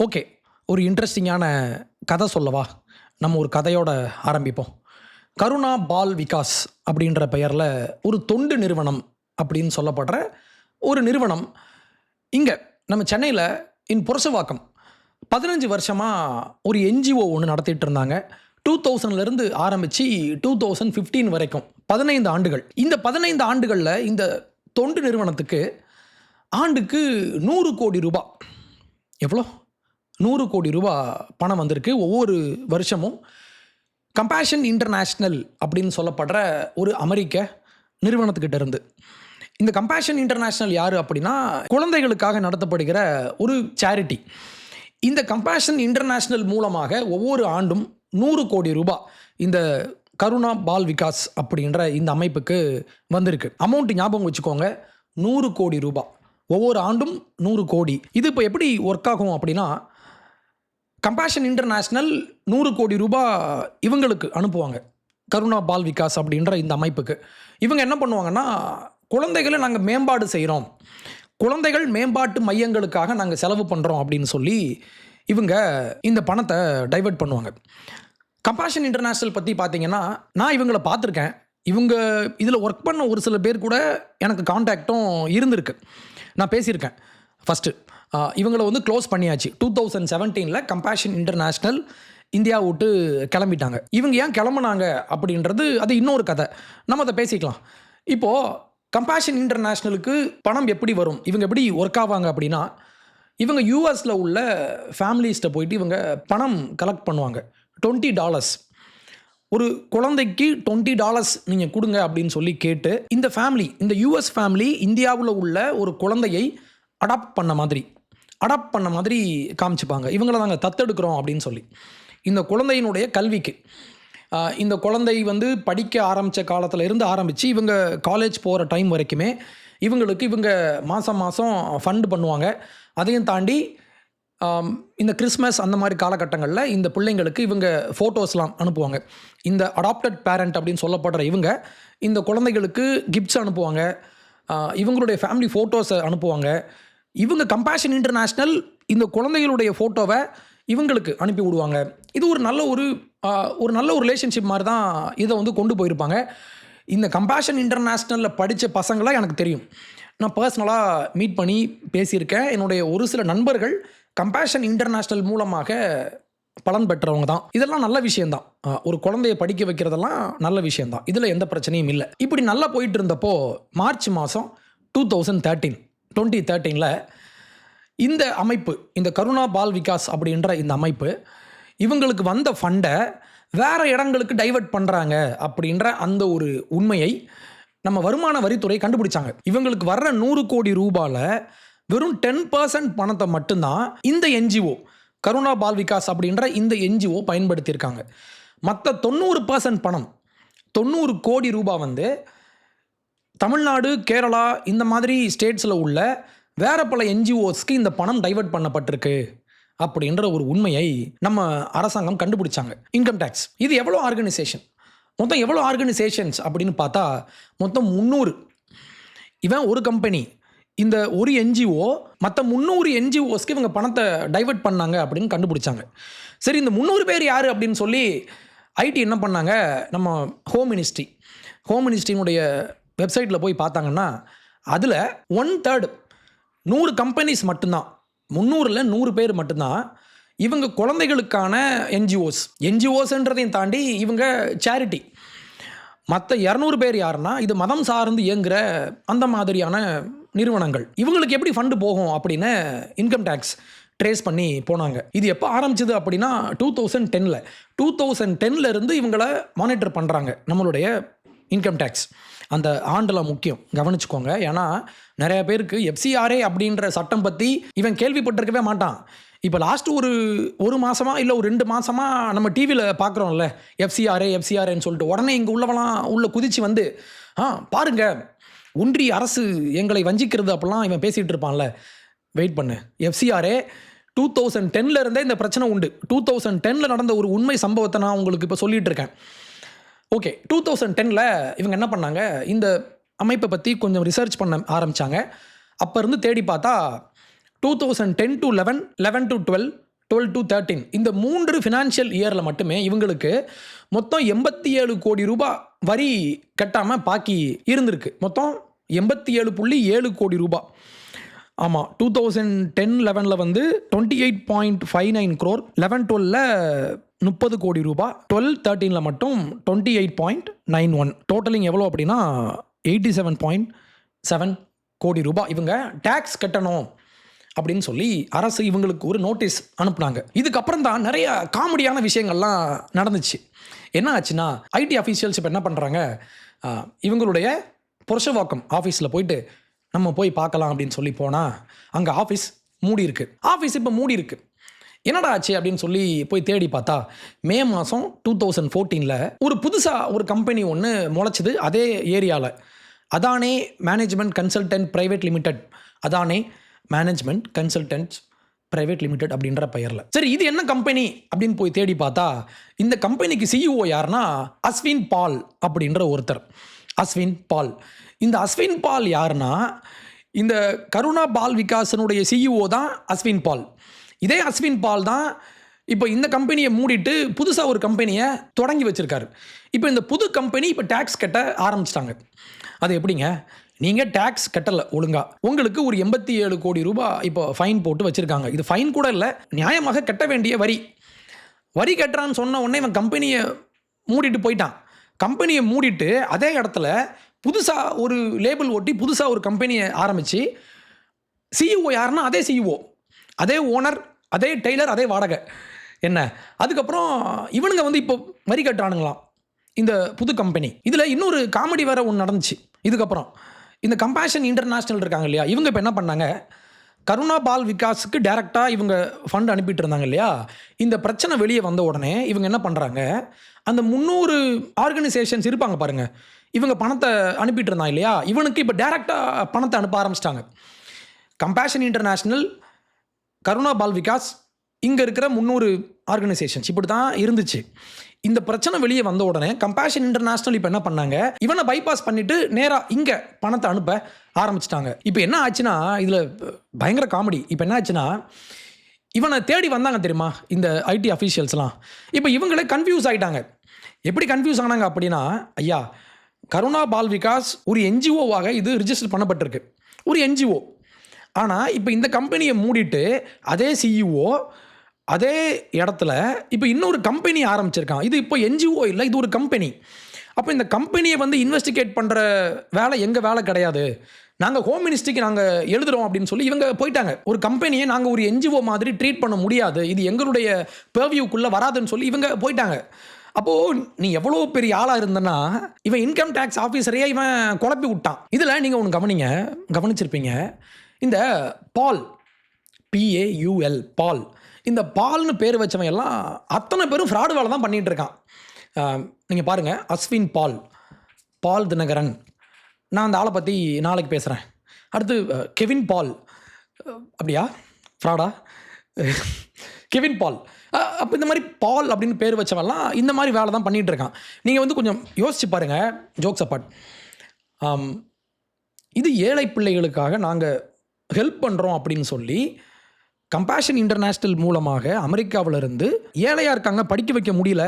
Okay. ஒரு இன்ட்ரெஸ்டிங்கான கதை சொல்லவா? நம்ம ஒரு கதையோட ஆரம்பிப்போம். கருணா பால் விகாஸ் அப்படின்ற பெயரில் ஒரு தொண்டு நிறுவனம் அப்படின்னு சொல்லப்படுற ஒரு நிறுவனம் இங்கே நம்ம சென்னையில் புரசவாக்கம் 15 வருஷமாக ஒரு என்ஜிஓ ஒன்று நடத்திட்டு இருந்தாங்க. 2000லேருந்து ஆரம்பித்து 2015 வரைக்கும் 15 ஆண்டுகள். இந்த 15 ஆண்டுகளில் இந்த தொண்டு நிறுவனத்துக்கு ஆண்டுக்கு 100 கோடி ரூபாய், எவ்வளோ 100 கோடி ரூபாய் பணம் வந்திருக்கு ஒவ்வொரு வருஷமும். கம்பேஷன் இன்டர்நேஷ்னல் அப்படின்னு சொல்லப்படுற ஒரு அமெரிக்க நிறுவனத்துக்கிட்ட இருந்து. இந்த கம்பேஷன் இன்டர்நேஷ்னல் யார் அப்படின்னா, குழந்தைகளுக்காக நடத்தப்படுகிற ஒரு சேரிட்டி. இந்த கம்பேஷன் இன்டர்நேஷ்னல் மூலமாக ஒவ்வொரு ஆண்டும் 100 கோடி ரூபாய் இந்த கருணா பால் விகாஸ் அப்படின்ற இந்த அமைப்புக்கு வந்திருக்கு. அமௌண்ட் ஞாபகம் வச்சுக்கோங்க, 100 கோடி ரூபாய் ஒவ்வொரு ஆண்டும் 100 கோடி. இது இப்போ எப்படி ஒர்க் ஆகும் அப்படின்னா, கம்பேஷன் இன்டர்நேஷ்னல் 100 கோடி ரூபாய் இவங்களுக்கு அனுப்புவாங்க, கருணா பால் விகாஸ் அப்படின்ற இந்த அமைப்புக்கு. இவங்க என்ன பண்ணுவாங்கன்னா, குழந்தைகளை நாங்கள் மேம்பாடு செய்கிறோம், குழந்தைகள் மேம்பாட்டு மையங்களுக்காக நாங்கள் செலவு பண்ணுறோம் அப்படின்னு சொல்லி இவங்க இந்த பணத்தை டைவர்ட் பண்ணுவாங்க. கம்பேஷன் இன்டர்நேஷ்னல் பற்றி பார்த்தீங்கன்னா, நான் இவங்களை பார்த்துருக்கேன். இவங்க இதில் ஒர்க் பண்ண ஒரு சில பேர் கூட எனக்கு கான்டாக்டும் இருந்திருக்கு, நான் பேசியிருக்கேன். ஃபஸ்ட்டு இவங்களை க்ளோஸ் பண்ணியாச்சு. 2017 கம்பேஷன் இன்டர்நேஷ்னல் இந்தியா விட்டு கிளம்பிட்டாங்க. இவங்க ஏன் கிளம்புனாங்க அப்படின்றது அது இன்னொரு கதை, நம்ம அதை பேசிக்கலாம். இப்போது கம்பேஷன் இன்டர்நேஷ்னலுக்கு பணம் எப்படி வரும், இவங்க எப்படி ஒர்க் ஆவாங்க அப்படின்னா, இவங்க யூஎஸில் உள்ள ஃபேமிலிஸ்ட்டை போயிட்டு இவங்க பணம் கலெக்ட் பண்ணுவாங்க. $20 ஒரு குழந்தைக்கு $20 நீங்கள் கொடுங்க அப்படின்னு சொல்லி கேட்டு, இந்த ஃபேமிலி, இந்த யூஎஸ் ஃபேமிலி இந்தியாவில் உள்ள ஒரு குழந்தையை அடாப்ட் பண்ண மாதிரி காமிச்சுப்பாங்க. இவங்கள நாங்கள் தத்தெடுக்கிறோம் அப்படின்னு சொல்லி. இந்த குழந்தையினுடைய கல்விக்கு, இந்த குழந்தை படிக்க ஆரம்பித்த காலத்தில் இருந்து ஆரம்பித்து இவங்க காலேஜ் போகிற டைம் வரைக்குமே இவங்களுக்கு இவங்க மாதம் ஃபண்ட் பண்ணுவாங்க. அதையும் தாண்டி இந்த கிறிஸ்மஸ் அந்த மாதிரி காலகட்டங்களில் இந்த பிள்ளைங்களுக்கு இவங்க ஃபோட்டோஸ்லாம் அனுப்புவாங்க. இந்த அடாப்டட் பேரண்ட் அப்படின்னு சொல்லப்படுற இவங்க இந்த குழந்தைகளுக்கு கிஃப்ட்ஸ் அனுப்புவாங்க, இவங்களுடைய ஃபேமிலி ஃபோட்டோஸை அனுப்புவாங்க. இவங்க கம்பேஷன் இன்டர்நேஷ்னல் இந்த குழந்தைகளுடைய ஃபோட்டோவை இவங்களுக்கு அனுப்பி விடுவாங்க. இது ஒரு நல்ல ஒரு ரிலேஷன்ஷிப் மாதிரி தான் இதை கொண்டு போயிருப்பாங்க. இந்த கம்பேஷன் இன்டர்நேஷ்னலில் படித்த பசங்களாக எனக்கு தெரியும், நான் பர்சனலாக மீட் பண்ணி பேசியிருக்கேன். என்னுடைய ஒரு சில நண்பர்கள் கம்பேஷன் இன்டர்நேஷ்னல் மூலமாக பலன் பெற்றவங்க தான். இதெல்லாம் நல்ல விஷயந்தான், ஒரு குழந்தைய படிக்க வைக்கிறதெல்லாம் நல்ல விஷயந்தான், இதில் எந்த பிரச்சனையும் இல்லை. இப்படி நல்லா போயிட்டு இருந்தப்போ மார்ச் மாதம் 2013 இந்த அமைப்பு, இந்த கருணா பால் விகாஸ் அப்படின்ற இந்த அமைப்பு இவங்களுக்கு வந்த ஃபண்டை வேறு இடங்களுக்கு டைவர்ட் பண்ணுறாங்க அப்படின்ற அந்த ஒரு உண்மையை நம்ம வருமான வரித்துறை கண்டுபிடிச்சாங்க. இவங்களுக்கு வர்ற 100 கோடி ரூபாயில் வெறும் 10% பணத்தை மட்டும்தான் இந்த என்ஜிஓ கருணா பால் விகாஸ் அப்படின்ற இந்த என்ஜிஓ பயன்படுத்தியிருக்காங்க. மற்ற 90% பணம், 90 கோடி ரூபாய் தமிழ்நாடு, கேரளா இந்த மாதிரி ஸ்டேட்ஸில் உள்ள வேறு பல என்ஜிஓஸ்க்கு இந்த பணம் டைவர்ட் பண்ணப்பட்டிருக்கு அப்படின்ற ஒரு உண்மையை நம்ம அரசாங்கம் கண்டுபிடிச்சாங்க. இன்கம் டேக்ஸ் இது எவ்வளோ ஆர்கனைசேஷன், மொத்தம் எவ்வளோ ஆர்கனைசேஷன்ஸ் அப்படின்னு பார்த்தா மொத்தம் 300. இவன் ஒரு கம்பெனி, இந்த ஒரு என்ஜிஓ மற்ற 300 என்ஜிஓஸ்க்கு இவங்க பணத்தை டைவர்ட் பண்ணாங்க அப்படின்னு கண்டுபிடிச்சாங்க. சரி, இந்த 300 பேர் யார் அப்படின்னு சொல்லி ஐடி என்ன பண்ணாங்க, நம்ம ஹோம் மினிஸ்ட்ரியினுடைய வெப்சைட்டில் போய் பார்த்தாங்கன்னா அதில் 1/3 100 கம்பெனிஸ் மட்டும்தான், 300ல் 100 பேர் மட்டும்தான் இவங்க குழந்தைகளுக்கான என்ஜிஓஸ்ன்றதையும் தாண்டி இவங்க சேரிட்டி. மற்ற 200 பேர் யாருன்னா இது மதம் சார்ந்து இயங்குகிற அந்த மாதிரியான நிறுவனங்கள். இவங்களுக்கு எப்படி ஃபண்டு போகும் அப்படின்னு இன்கம் டேக்ஸ் ட்ரேஸ் பண்ணி போனாங்க. இது எப்போ ஆரம்பிச்சது அப்படின்னா 2010 இருந்து இவங்களை மானிட்டர் பண்ணுறாங்க நம்மளுடைய இன்கம் டேக்ஸ். அந்த ஆண்டில் முக்கியம் கவனிச்சுக்கோங்க, ஏன்னா நிறைய பேருக்கு எஃப்சிஆர்ஏ அப்படின்ற சட்டம் பற்றி இவன் கேள்விப்பட்டிருக்கவே மாட்டான். இப்போ லாஸ்ட் ஒரு மாதமாக இல்லை ஒரு 2 மாதமாக நம்ம டிவியில் பார்க்குறோம்ல எஃப்சிஆர்ஏன்னு சொல்லிட்டு, உடனே இங்கே உள்ள குதிச்சு பாருங்க ஒன்றிய அரசு எங்களை வஞ்சிக்கிறது அப்படிலாம் இவன் பேசிகிட்டு இருப்பான்ல. வெயிட் பண்ணு, எஃப்சிஆர்ஏ 2010 இருந்தே இந்த பிரச்சனை உண்டு. 2010 நடந்த ஒரு உண்மை சம்பவத்தை நான் உங்களுக்கு இப்போ சொல்லிகிட்டு இருக்கேன். ஓகே, 2010 இவங்க என்ன பண்ணாங்க, இந்த அமைப்பை பற்றி கொஞ்சம் ரிசர்ச் பண்ண ஆரம்பித்தாங்க. அப்போ இருந்து தேடி பார்த்தா 2010 to 11, 11 to 12, 12 to 13 இந்த 3 ஃபினான்ஷியல் இயரில் மட்டுமே இவங்களுக்கு மொத்தம் 87 கோடி ரூபாய் வரி கட்டாமல் பாக்கி இருந்திருக்கு. மொத்தம் 87.7 கோடி ரூபாய். ஆமாம், 2010-11 வந்து 28.59 crore, 11-12 30 கோடி ரூபாய், 12-13 மட்டும் 28.91. டோட்டலிங் எவ்வளோ அப்படின்னா 87.7 கோடி ரூபாய் இவங்க டேக்ஸ் கட்டணும் அப்படின்னு சொல்லி அரசு இவங்களுக்கு ஒரு நோட்டீஸ் அனுப்புனாங்க. இதுக்கப்புறம் தான் நிறைய காமெடியான விஷயங்கள்லாம் நடந்துச்சு. என்ன ஆச்சுன்னா, ஐடி அஃபீஷியல்ஸ் இப்போ என்ன பண்ணுறாங்க, இவங்களுடைய புருஷவாக்கம் ஆஃபீஸில் போயிட்டு நம்ம போய் பார்க்கலாம் அப்படின்னு சொல்லி போனால் அங்கே ஆஃபீஸ் மூடி இருக்கு. ஆஃபீஸ் இப்போ மூடி இருக்கு. என்னடா ஆச்சு அப்படின்னு சொல்லி போய் தேடி பார்த்தா மே மாதம் 2014 ஒரு புதுசாக ஒரு கம்பெனி ஒன்று முளைச்சிது அதே ஏரியாவில். அதானே மேனேஜ்மெண்ட் கன்சல்டன்ட் ப்ரைவேட் லிமிடெட், அதானே மேனேஜ்மெண்ட் கன்சல்டன்ட்ஸ் ப்ரைவேட் லிமிடெட் அப்படின்ற பெயரில். சரி, இது என்ன கம்பெனி அப்படின்னு போய் தேடி பார்த்தா இந்த கம்பெனிக்கு சிஇஓ யாருன்னா அஸ்வின் பால் அப்படின்ற ஒருத்தர். அஸ்வின் பால். இந்த அஸ்வின் பால் யாருன்னா இந்த கருணா பால் விகாசனுடைய சிஇஓ தான் அஸ்வின் பால். இதே அஸ்வின் பால் தான் இப்போ இந்த கம்பெனியை மூடிட்டு புதுசாக ஒரு கம்பெனியை தொடங்கி வச்சுருக்காரு. இப்போ இந்த புது கம்பெனி இப்போ டேக்ஸ் கட்ட ஆரம்பிச்சிட்டாங்க. அது எப்படிங்க, நீங்கள் டேக்ஸ் கட்டலை ஒழுங்கா, உங்களுக்கு ஒரு 87 கோடி ரூபாய் இப்போ ஃபைன் போட்டு வச்சுருக்காங்க. இது ஃபைன் கூட இல்லை, நியாயமாக கட்ட வேண்டிய வரி. வரி கட்டுறான்னு சொன்ன உடனே இவன் கம்பெனியை மூடிட்டு போயிட்டான். கம்பெனியை மூடிட்டு அதே இடத்துல புதுசாக ஒரு லேபிள் ஒட்டி புதுசாக ஒரு கம்பெனியை ஆரம்பித்து சிஇஓ யாருன்னா அதே சிஇஓ, அதே ஓனர், அதே டெய்லர், அதே வாடகை என்ன. அதுக்கப்புறம் இவனுங்க வந்து இப்போ வரி கட்டுறானுங்களாம் இந்த புது கம்பெனி. இதில் இன்னொரு காமெடி வேறு ஒன்று நடந்துச்சு. இதுக்கப்புறம் இந்த கம்பேஷன் இன்டர்நேஷ்னல் இருக்காங்க இல்லையா, இவங்க இப்போ என்ன பண்ணாங்க, கருணா பால் விகாஸுக்கு டைரெக்டாக இவங்க ஃபண்ட் அனுப்பிட்டு இருந்தாங்க இல்லையா. இந்த பிரச்சனை வெளியே வந்த உடனே இவங்க என்ன பண்ணுறாங்க, அந்த 300 ஆர்கனைசேஷன்ஸ் இருப்பாங்க பாருங்கள், இவங்க பணத்தை அனுப்பிட்டு இருந்தாங்க இல்லையா, இவனுக்கு இப்போ டைரெக்டாக பணத்தை அனுப்ப ஆரம்பிச்சிட்டாங்க. கம்பேஷன் இன்டர்நேஷ்னல், கருணா பால் விகாஸ், இங்கே இருக்கிற 300 ஆர்கனைசேஷன்ஸ் இப்படி தான் இருந்துச்சு. இந்த பிரச்சனை வெளியே வந்த உடனே கம்பேஷன் இன்டர்நேஷ்னல் இப்போ என்ன பண்ணாங்க, இவனை பைபாஸ் பண்ணிவிட்டு நேராக இங்கே பணத்தை அனுப்ப ஆரம்பிச்சிட்டாங்க. இப்போ என்ன ஆச்சுன்னா, இதில் பயங்கர காமெடி. இப்போ என்ன ஆச்சுன்னா, இவனை தேடி வந்தாங்க தெரியுமா இந்த ஐடி அஃபீஷியல்ஸ்லாம். இப்போ இவங்களே கன்ஃபியூஸ் ஆகிட்டாங்க. எப்படி கன்ஃபியூஸ் ஆனாங்க அப்படின்னா, ஐயா கருணா பால் விகாஸ் ஒரு என்ஜிஓவாக இது ரிஜிஸ்டர் பண்ணப்பட்டிருக்கு, ஒரு என்ஜிஓ. ஆனால் இப்போ இந்த கம்பெனியை மூடிட்டு அதே சிஇஓ அதே இடத்துல இப்போ இன்னொரு கம்பெனி ஆரம்பிச்சிருக்கான். இது இப்போ என்ஜிஓ இல்லை, இது ஒரு கம்பெனி. அப்போ இந்த கம்பெனியை வந்து இன்வெஸ்டிகேட் பண்ணுற வேலை எங்கள் வேலை கிடையாது, நாங்கள் ஹோம் மினிஸ்ட்ரிக்கு நாங்கள் எழுதுகிறோம் அப்படின்னு சொல்லி இவங்க போயிட்டாங்க. ஒரு கம்பெனியை நாங்கள் ஒரு என்ஜிஓ மாதிரி ட்ரீட் பண்ண முடியாது, இது எங்களுடைய பெர்வியூக்குள்ளே வராதுன்னு சொல்லி இவங்க போயிட்டாங்க. அப்போது நீ எவ்வளோ பெரிய ஆளாக இருந்தனா இவன் இன்கம் டேக்ஸ் ஆஃபீஸரையே இவன் குழப்பி விட்டான். இதில் நீங்கள் ஒன்று கவனிச்சிருப்பீங்க, இந்த பால், PAUL, பால், இந்த பால்னு பேர் வச்சவன் எல்லாம் அத்தனை பேரும் ஃப்ராடு வேலை தான் பண்ணிகிட்டு இருக்கான். நீங்கள் பாருங்கள், அஸ்வின் பால், பால் தினகரன், நான் அந்த ஆளை பற்றி நாளைக்கு பேசுகிறேன். அடுத்து கெவின் பால், அப்படியா ஃப்ராடா, கெவின் பால். அப்போ இந்த மாதிரி பால் அப்படின்னு பேர் வச்சவெல்லாம் இந்த மாதிரி வேலை தான் பண்ணிகிட்டு இருக்கான். நீங்கள் வந்து கொஞ்சம் யோசிச்சு பாருங்கள், ஜோக்ஸ் அப்பார்ட். இது ஏழை பிள்ளைகளுக்காக நாங்கள் ஹெல்ப் பண்ணுறோம் அப்படின்னு சொல்லி கம்பேஷன் இன்டர்நேஷ்னல் மூலமாக அமெரிக்காவிலிருந்து ஏழையாக இருக்காங்க, படிக்க வைக்க முடியல.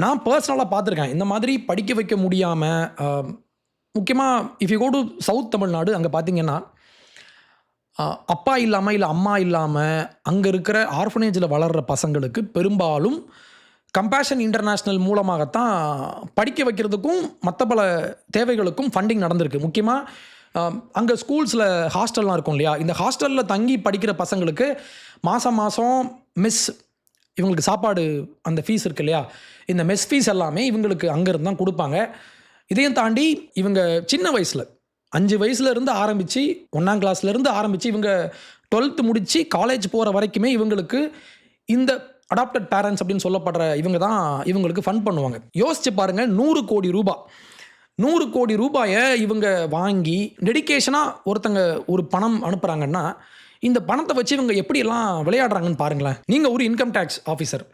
நான் பர்சனலாக பார்த்துருக்கேன் இந்த மாதிரி படிக்க வைக்க முடியாமல். முக்கியமாக if you go to south Tamil Nadu, அங்கே பார்த்தீங்கன்னா அப்பா இல்லாமல் இல்லை அம்மா இல்லாமல் அங்கே இருக்கிற ஆர்ஃபனேஜில் வளர்கிற பசங்களுக்கு பெரும்பாலும் கம்பேஷன் இன்டர்நேஷ்னல் மூலமாகத்தான் படிக்க வைக்கிறதுக்கும் மற்ற பல தேவைகளுக்கும் ஃபண்டிங் நடந்திருக்கு. முக்கியமாக அங்கே ஸ்கூல்ஸில் ஹாஸ்டல்லாம் இருக்கும் இல்லையா, இந்த ஹாஸ்டலில் தங்கி படிக்கிற பசங்களுக்கு மாதம் மெஸ், இவங்களுக்கு சாப்பாடு அந்த ஃபீஸ் இருக்குது இல்லையா, இந்த மெஸ் ஃபீஸ் எல்லாமே இவங்களுக்கு அங்கேருந்து தான் கொடுப்பாங்க. இதையும் தாண்டி இவங்க சின்ன வயசில் 5 வயசுலேருந்து ஆரம்பித்து 1ஆம் கிளாஸ்லேருந்து ஆரம்பித்து இவங்க 12th முடித்து காலேஜ் போகிற வரைக்குமே இவங்களுக்கு இந்த அடாப்டட் பேரண்ட்ஸ் அப்படின்னு சொல்லப்படுற இவங்க தான் இவங்களுக்கு ஃபண்ட் பண்ணுவாங்க. யோசிச்சு பாருங்கள், 100 கோடி ரூபாய், 100 கோடி ரூபாயை இவங்க வாங்கி டெடிகேஷனாக ஒருத்தங்க ஒரு பணம் அனுப்புகிறாங்கன்னா இந்த பணத்தை வச்சு இவங்க எப்படியெல்லாம் விளையாடுறாங்கன்னு பாருங்களேன். நீங்கள் ஒரு இன்கம் டேக்ஸ் ஆஃபீஸர்,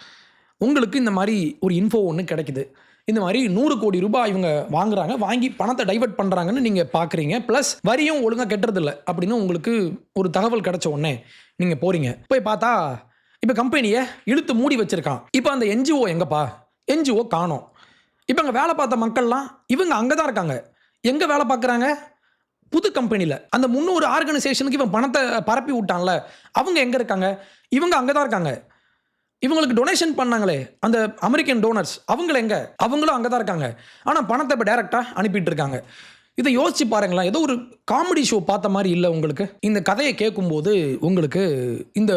உங்களுக்கு இந்த மாதிரி ஒரு இன்ஃபோ ஒன்று கிடைக்குது, இந்த மாதிரி 100 கோடி ரூபாய் இவங்க வாங்குறாங்க, வாங்கி பணத்தை டைவர்ட் பண்ணுறாங்கன்னு நீங்கள் பார்க்குறீங்க, ப்ளஸ் வரியும் ஒழுங்காக கட்டுறதில்ல அப்படின்னு உங்களுக்கு ஒரு தகவல் கிடைச்ச உடனே நீங்கள் போகிறீங்க. போய் பார்த்தா இப்போ கம்பெனியை இழுத்து மூடி வச்சிருக்கான். இப்போ அந்த என்ஜிஓ எங்கப்பா? என்ஜிஓ காணோம். இப்போ அங்கே வேலை பார்த்த மக்கள்லாம் இவங்க அங்கே தான் இருக்காங்க. எங்கே வேலை பார்க்குறாங்க? புது கம்பெனியில். அந்த 300 ஆர்கனைசேஷனுக்கு இவன் பணத்தை பரப்பி விட்டான்ல, அவங்க எங்கே இருக்காங்க? இவங்க அங்கே தான் இருக்காங்க. இவங்களுக்கு டொனேஷன் பண்ணாங்களே அந்த அமெரிக்கன் டோனர்ஸ், அவங்கள எங்கே? அவங்களும் அங்கே தான் இருக்காங்க. ஆனால் பணத்தை இப்போ டைரெக்டாக அனுப்பிட்டு இருக்காங்க. இதை யோசிச்சு பாருங்களேன். ஏதோ ஒரு காமெடி ஷோ பார்த்த மாதிரி இல்லை உங்களுக்கு? இந்த கதையை கேட்கும்போது உங்களுக்கு இந்த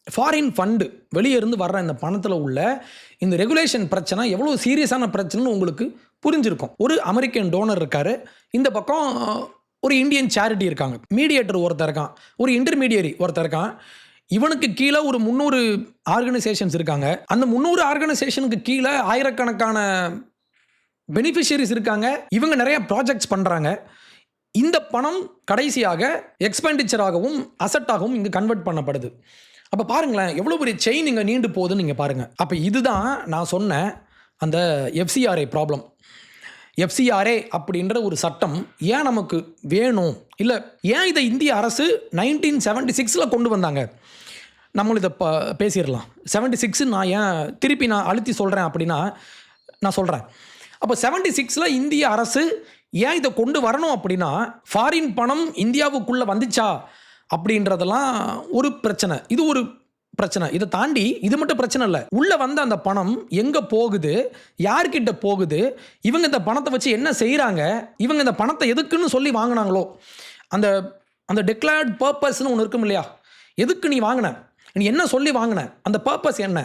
ஃபாரின் ஃபண்டு வெளியே இருந்து வர்ற இந்த பணத்தில் உள்ள இந்த ரெகுலேஷன் பிரச்சனை எவ்வளோ சீரியஸான பிரச்சனைன்னு உங்களுக்கு புரிஞ்சிருக்கும். ஒரு அமெரிக்கன் டோனர் இருக்கார், இந்த பக்கம் ஒரு இந்தியன் சேரிட்டி இருக்காங்க, மீடியேட்டர் ஒருத்தர் இருக்கான், ஒரு இன்டர்மீடியரி ஒருத்தர் இருக்கான். இவனுக்கு கீழே ஒரு 300 ஆர்கனைசேஷன்ஸ் இருக்காங்க. அந்த 300 ஆர்கனைசேஷனுக்கு கீழே ஆயிரக்கணக்கான பெனிஃபிஷியரிஸ் இருக்காங்க. இவங்க நிறைய ப்ராஜெக்ட்ஸ் பண்ணுறாங்க. இந்த பணம் கடைசியாக எக்ஸ்பெண்டிச்சராகவும் அசட்டாகவும் இங்கே கன்வெர்ட் பண்ணப்படுது. அப்போ பாருங்களேன் எவ்வளோ பெரிய செயின் இங்கே நீண்டு போகுதுன்னு நீங்கள் பாருங்கள். அப்போ இதுதான் நான் சொன்ன அந்த எஃப்சிஆர்ஏ ப்ராப்ளம். எஃப்சிஆர்ஏ அப்படின்ற ஒரு சட்டம் ஏன் நமக்கு வேணும், இல்லை ஏன் இதை இந்திய அரசு 1976 கொண்டு வந்தாங்க, நம்மளும் இதை பேசிடலாம். 76 நான் ஏன் திருப்பி நான் அழுத்தி சொல்கிறேன் அப்படின்னா, நான் சொல்கிறேன். அப்போ 76 இந்திய அரசு ஏன் இதை கொண்டு வரணும் அப்படின்னா, ஃபாரின் பணம் இந்தியாவுக்குள்ளே வந்துச்சா அப்படின்றதெல்லாம் ஒரு பிரச்சனை. இது ஒரு பிரச்சனை. இதை தாண்டி இது மட்டும் பிரச்சனை இல்லை. உள்ளே வந்த அந்த பணம் எங்கே போகுது, யார்கிட்ட போகுது, இவங்க இந்த பணத்தை வச்சு என்ன செய்கிறாங்க, இவங்க இந்த பணத்தை எதுக்குன்னு சொல்லி வாங்கினாங்களோ, அந்த அந்த டிக்ளேர்ட் பர்பஸ்ன்னு ஒன்று இருக்கும் இல்லையா, எதுக்கு நீ வாங்கின, நீ என்ன சொல்லி வாங்கின, அந்த பர்பஸ் என்ன,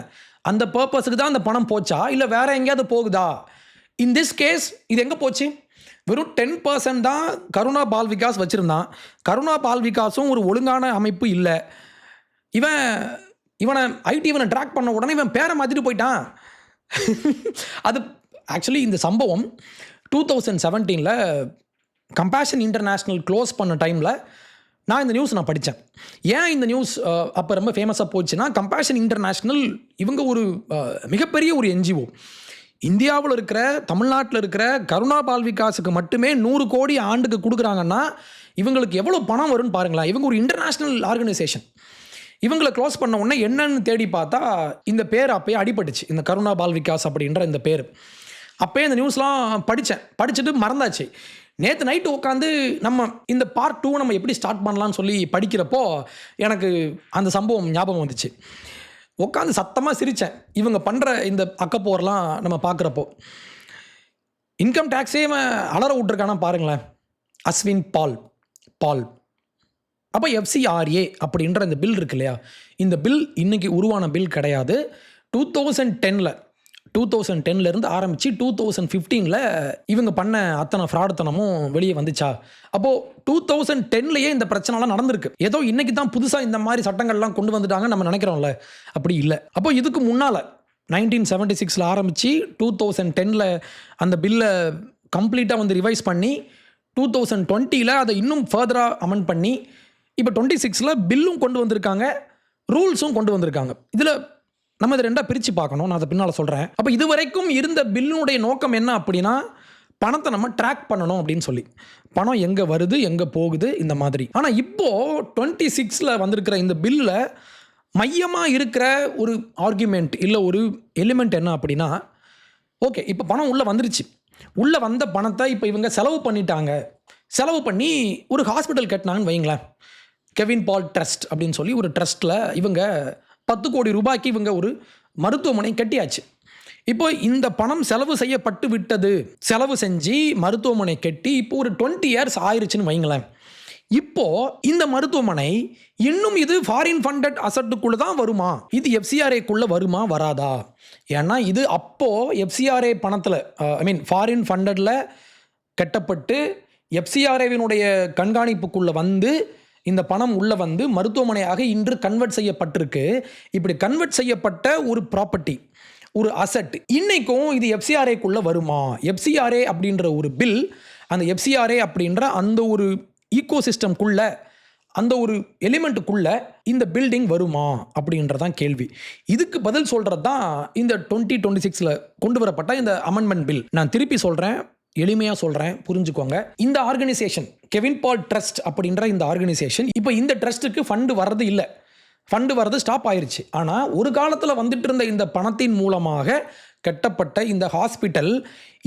அந்த பர்பஸுக்கு தான் அந்த பணம் போச்சா இல்லை வேற எங்கேயாவது போகுதா? இன் திஸ் கேஸ் இது எங்கே போச்சு? வெறும் 10% தான் கருணா பால் விகாஸ் வச்சுருந்தான். கருணா பால் விகாஸும் ஒரு ஒழுங்கான அமைப்பு இல்லை. இவனை இவனை ட்ராக் பண்ண உடனே இவன் பேரை மாற்றிட்டு போயிட்டான். அது ஆக்சுவலி இந்த சம்பவம் 2017 கம்பேஷன் இன்டர்நேஷ்னல் க்ளோஸ் பண்ண டைமில் நான் இந்த நியூஸ் படித்தேன். ஏன் இந்த நியூஸ் அப்போ ரொம்ப ஃபேமஸாக போச்சுன்னா, கம்பேஷன் இன்டர்நேஷ்னல் இவங்க ஒரு மிகப்பெரிய ஒரு என்ஜிஓ. இந்தியாவில் இருக்கிற, தமிழ்நாட்டில் இருக்கிற கருணா பால் விகாஸுக்கு மட்டுமே 100 கோடி ஆண்டுக்கு கொடுக்குறாங்கன்னா இவங்களுக்கு எவ்வளோ பணம் வரும்னு பாருங்களேன். இவங்க ஒரு இன்டர்நேஷ்னல் ஆர்கனைசேஷன். இவங்களை க்ளோஸ் பண்ண உடனே என்னன்னு தேடி பார்த்தா இந்த பேர் அப்போயே அடிபட்டுச்சு, இந்த கருணா பால் விகாஸ் அப்படின்ற இந்த பேர். அப்போயே இந்த நியூஸ்லாம் படிச்சுட்டு மறந்தாச்சு. நேற்று நைட்டு உட்காந்து நம்ம இந்த பார்ட் 2 நம்ம எப்படி ஸ்டார்ட் பண்ணலான்னு சொல்லி படிக்கிறப்போ எனக்கு அந்த சம்பவம் ஞாபகம் வந்துச்சு. உட்காந்து சத்தமாக சிரித்தேன். இவங்க பண்ணுற இந்த அக்கப்போர்லாம் நம்ம பார்க்குறப்போ இன்கம் டேக்ஸே அலற விட்ருக்கானா பாருங்களேன். அஸ்வின் பால். அப்போ எஃப்சிஆர்ஏ அப்படின்ற இந்த பில் இருக்கு இல்லையா, இந்த பில் இன்றைக்கி உருவான பில் கிடையாது. 2010 ஆரம்பித்து 2015 இவங்க பண்ண அத்தனை ஃப்ராடுத்தனமும் வெளியே வந்துச்சா? அப்போது 2010 இந்த பிரச்சனைலாம் நடந்திருக்கு. ஏதோ இன்றைக்கி தான் புதுசாக இந்த மாதிரி சட்டங்கள்லாம் கொண்டு வந்துட்டாங்க நம்ம நினைக்கிறோம்ல, அப்படி இல்லை. அப்போ இதுக்கு முன்னால் 1976 ஆரம்பித்து 2010 அந்த பில்லை கம்ப்ளீட்டாக ரிவைஸ் பண்ணி 2020 அதை இன்னும் ஃபர்தராக அமெண்ட் பண்ணி இப்போ 26 பில்லும் கொண்டு வந்திருக்காங்க, ரூல்ஸும் கொண்டு வந்திருக்காங்க. இதில் நம்ம இதை ரெண்டாக பிரித்து பார்க்கணும். நான் அதை பின்னால் சொல்கிறேன். அப்போ இதுவரைக்கும் இருந்த பில்லுடைய நோக்கம் என்ன அப்படின்னா, பணத்தை நம்ம ட்ராக் பண்ணணும் அப்படின்னு சொல்லி, பணம் எங்கே வருது எங்கே போகுது இந்த மாதிரி. ஆனால் இப்போது 26 வந்திருக்கிற இந்த பில்லில் மையமாக இருக்கிற ஒரு ஆர்குமெண்ட் இல்லை ஒரு எலிமெண்ட் என்ன அப்படின்னா, ஓகே இப்போ பணம் உள்ளே வந்துருச்சு, உள்ளே வந்த பணத்தை இப்போ இவங்க செலவு பண்ணிட்டாங்க, செலவு பண்ணி ஒரு ஹாஸ்பிட்டல் கட்டினாங்கன்னு வைங்களேன், கெவின் பால் ட்ரஸ்ட் அப்படின்னு சொல்லி ஒரு ட்ரஸ்ட்டில் இவங்க 10 கோடி ரூபாய்க்கு இவங்க ஒரு மருத்துவமனை கட்டியாச்சு. இப்போ இந்த பணம் செலவு செய்யப்பட்டு விட்டது, செலவு செஞ்சு மருத்துவமனை கட்டி இப்போ ஒரு 20 இயர்ஸ் ஆயிடுச்சுன்னு வைங்களேன். இப்போது இந்த மருத்துவமனை இன்னும் இது ஃபாரின் ஃபண்டட் அசட்டுக்குள்ளே தான் வருமா, இது எஃப்சிஆர்ஏக்குள்ளே வருமா வராதா? ஏன்னா இது அப்போது எஃப்சிஆர்ஏ பணத்தில் ஃபாரின் ஃபண்டடில் கட்டப்பட்டு எஃப்சிஆர்ஏவினுடைய கண்காணிப்புக்குள்ளே வந்து இந்த பணம் உள்ளே வந்து மருத்துவமனையாக இன்று கன்வெர்ட் செய்யப்பட்டிருக்கு. இப்படி கன்வெர்ட் செய்யப்பட்ட ஒரு ப்ராப்பர்ட்டி, ஒரு அசட் இன்றைக்கும் இது எஃப்சிஆர்ஏக்குள்ளே வருமா? எஃப்சிஆர்ஏ அப்படின்ற ஒரு பில், அந்த எஃப்சிஆர்ஏ அப்படின்ற அந்த ஒரு ஈகோசிஸ்டம்குள்ளே, அந்த ஒரு எலிமெண்ட்டுக்குள்ளே இந்த பில்டிங் வருமா அப்படின்றதான் கேள்வி. இதுக்கு பதில் சொல்கிறது தான் இந்த 2026 கொண்டு வரப்பட்ட இந்த அமெண்ட்மெண்ட் பில். நான் திருப்பி சொல்கிறேன், எளிமையாக சொல்கிறேன், புரிஞ்சுக்கோங்க. இந்த ஆர்கனைசேஷன் கெவின் பால் ட்ரஸ்ட் அப்படின்ற இந்த ஆர்கனைசேஷன் இப்போ இந்த ட்ரஸ்ட்டுக்கு ஃபண்டு வர்றது இல்லை. ஃபண்டு வரது ஸ்டாப் ஆயிருச்சு. ஆனால் ஒரு காலத்தில் வந்துட்டு இருந்த இந்த பணத்தின் மூலமாக கட்டப்பட்ட இந்த ஹாஸ்பிட்டல்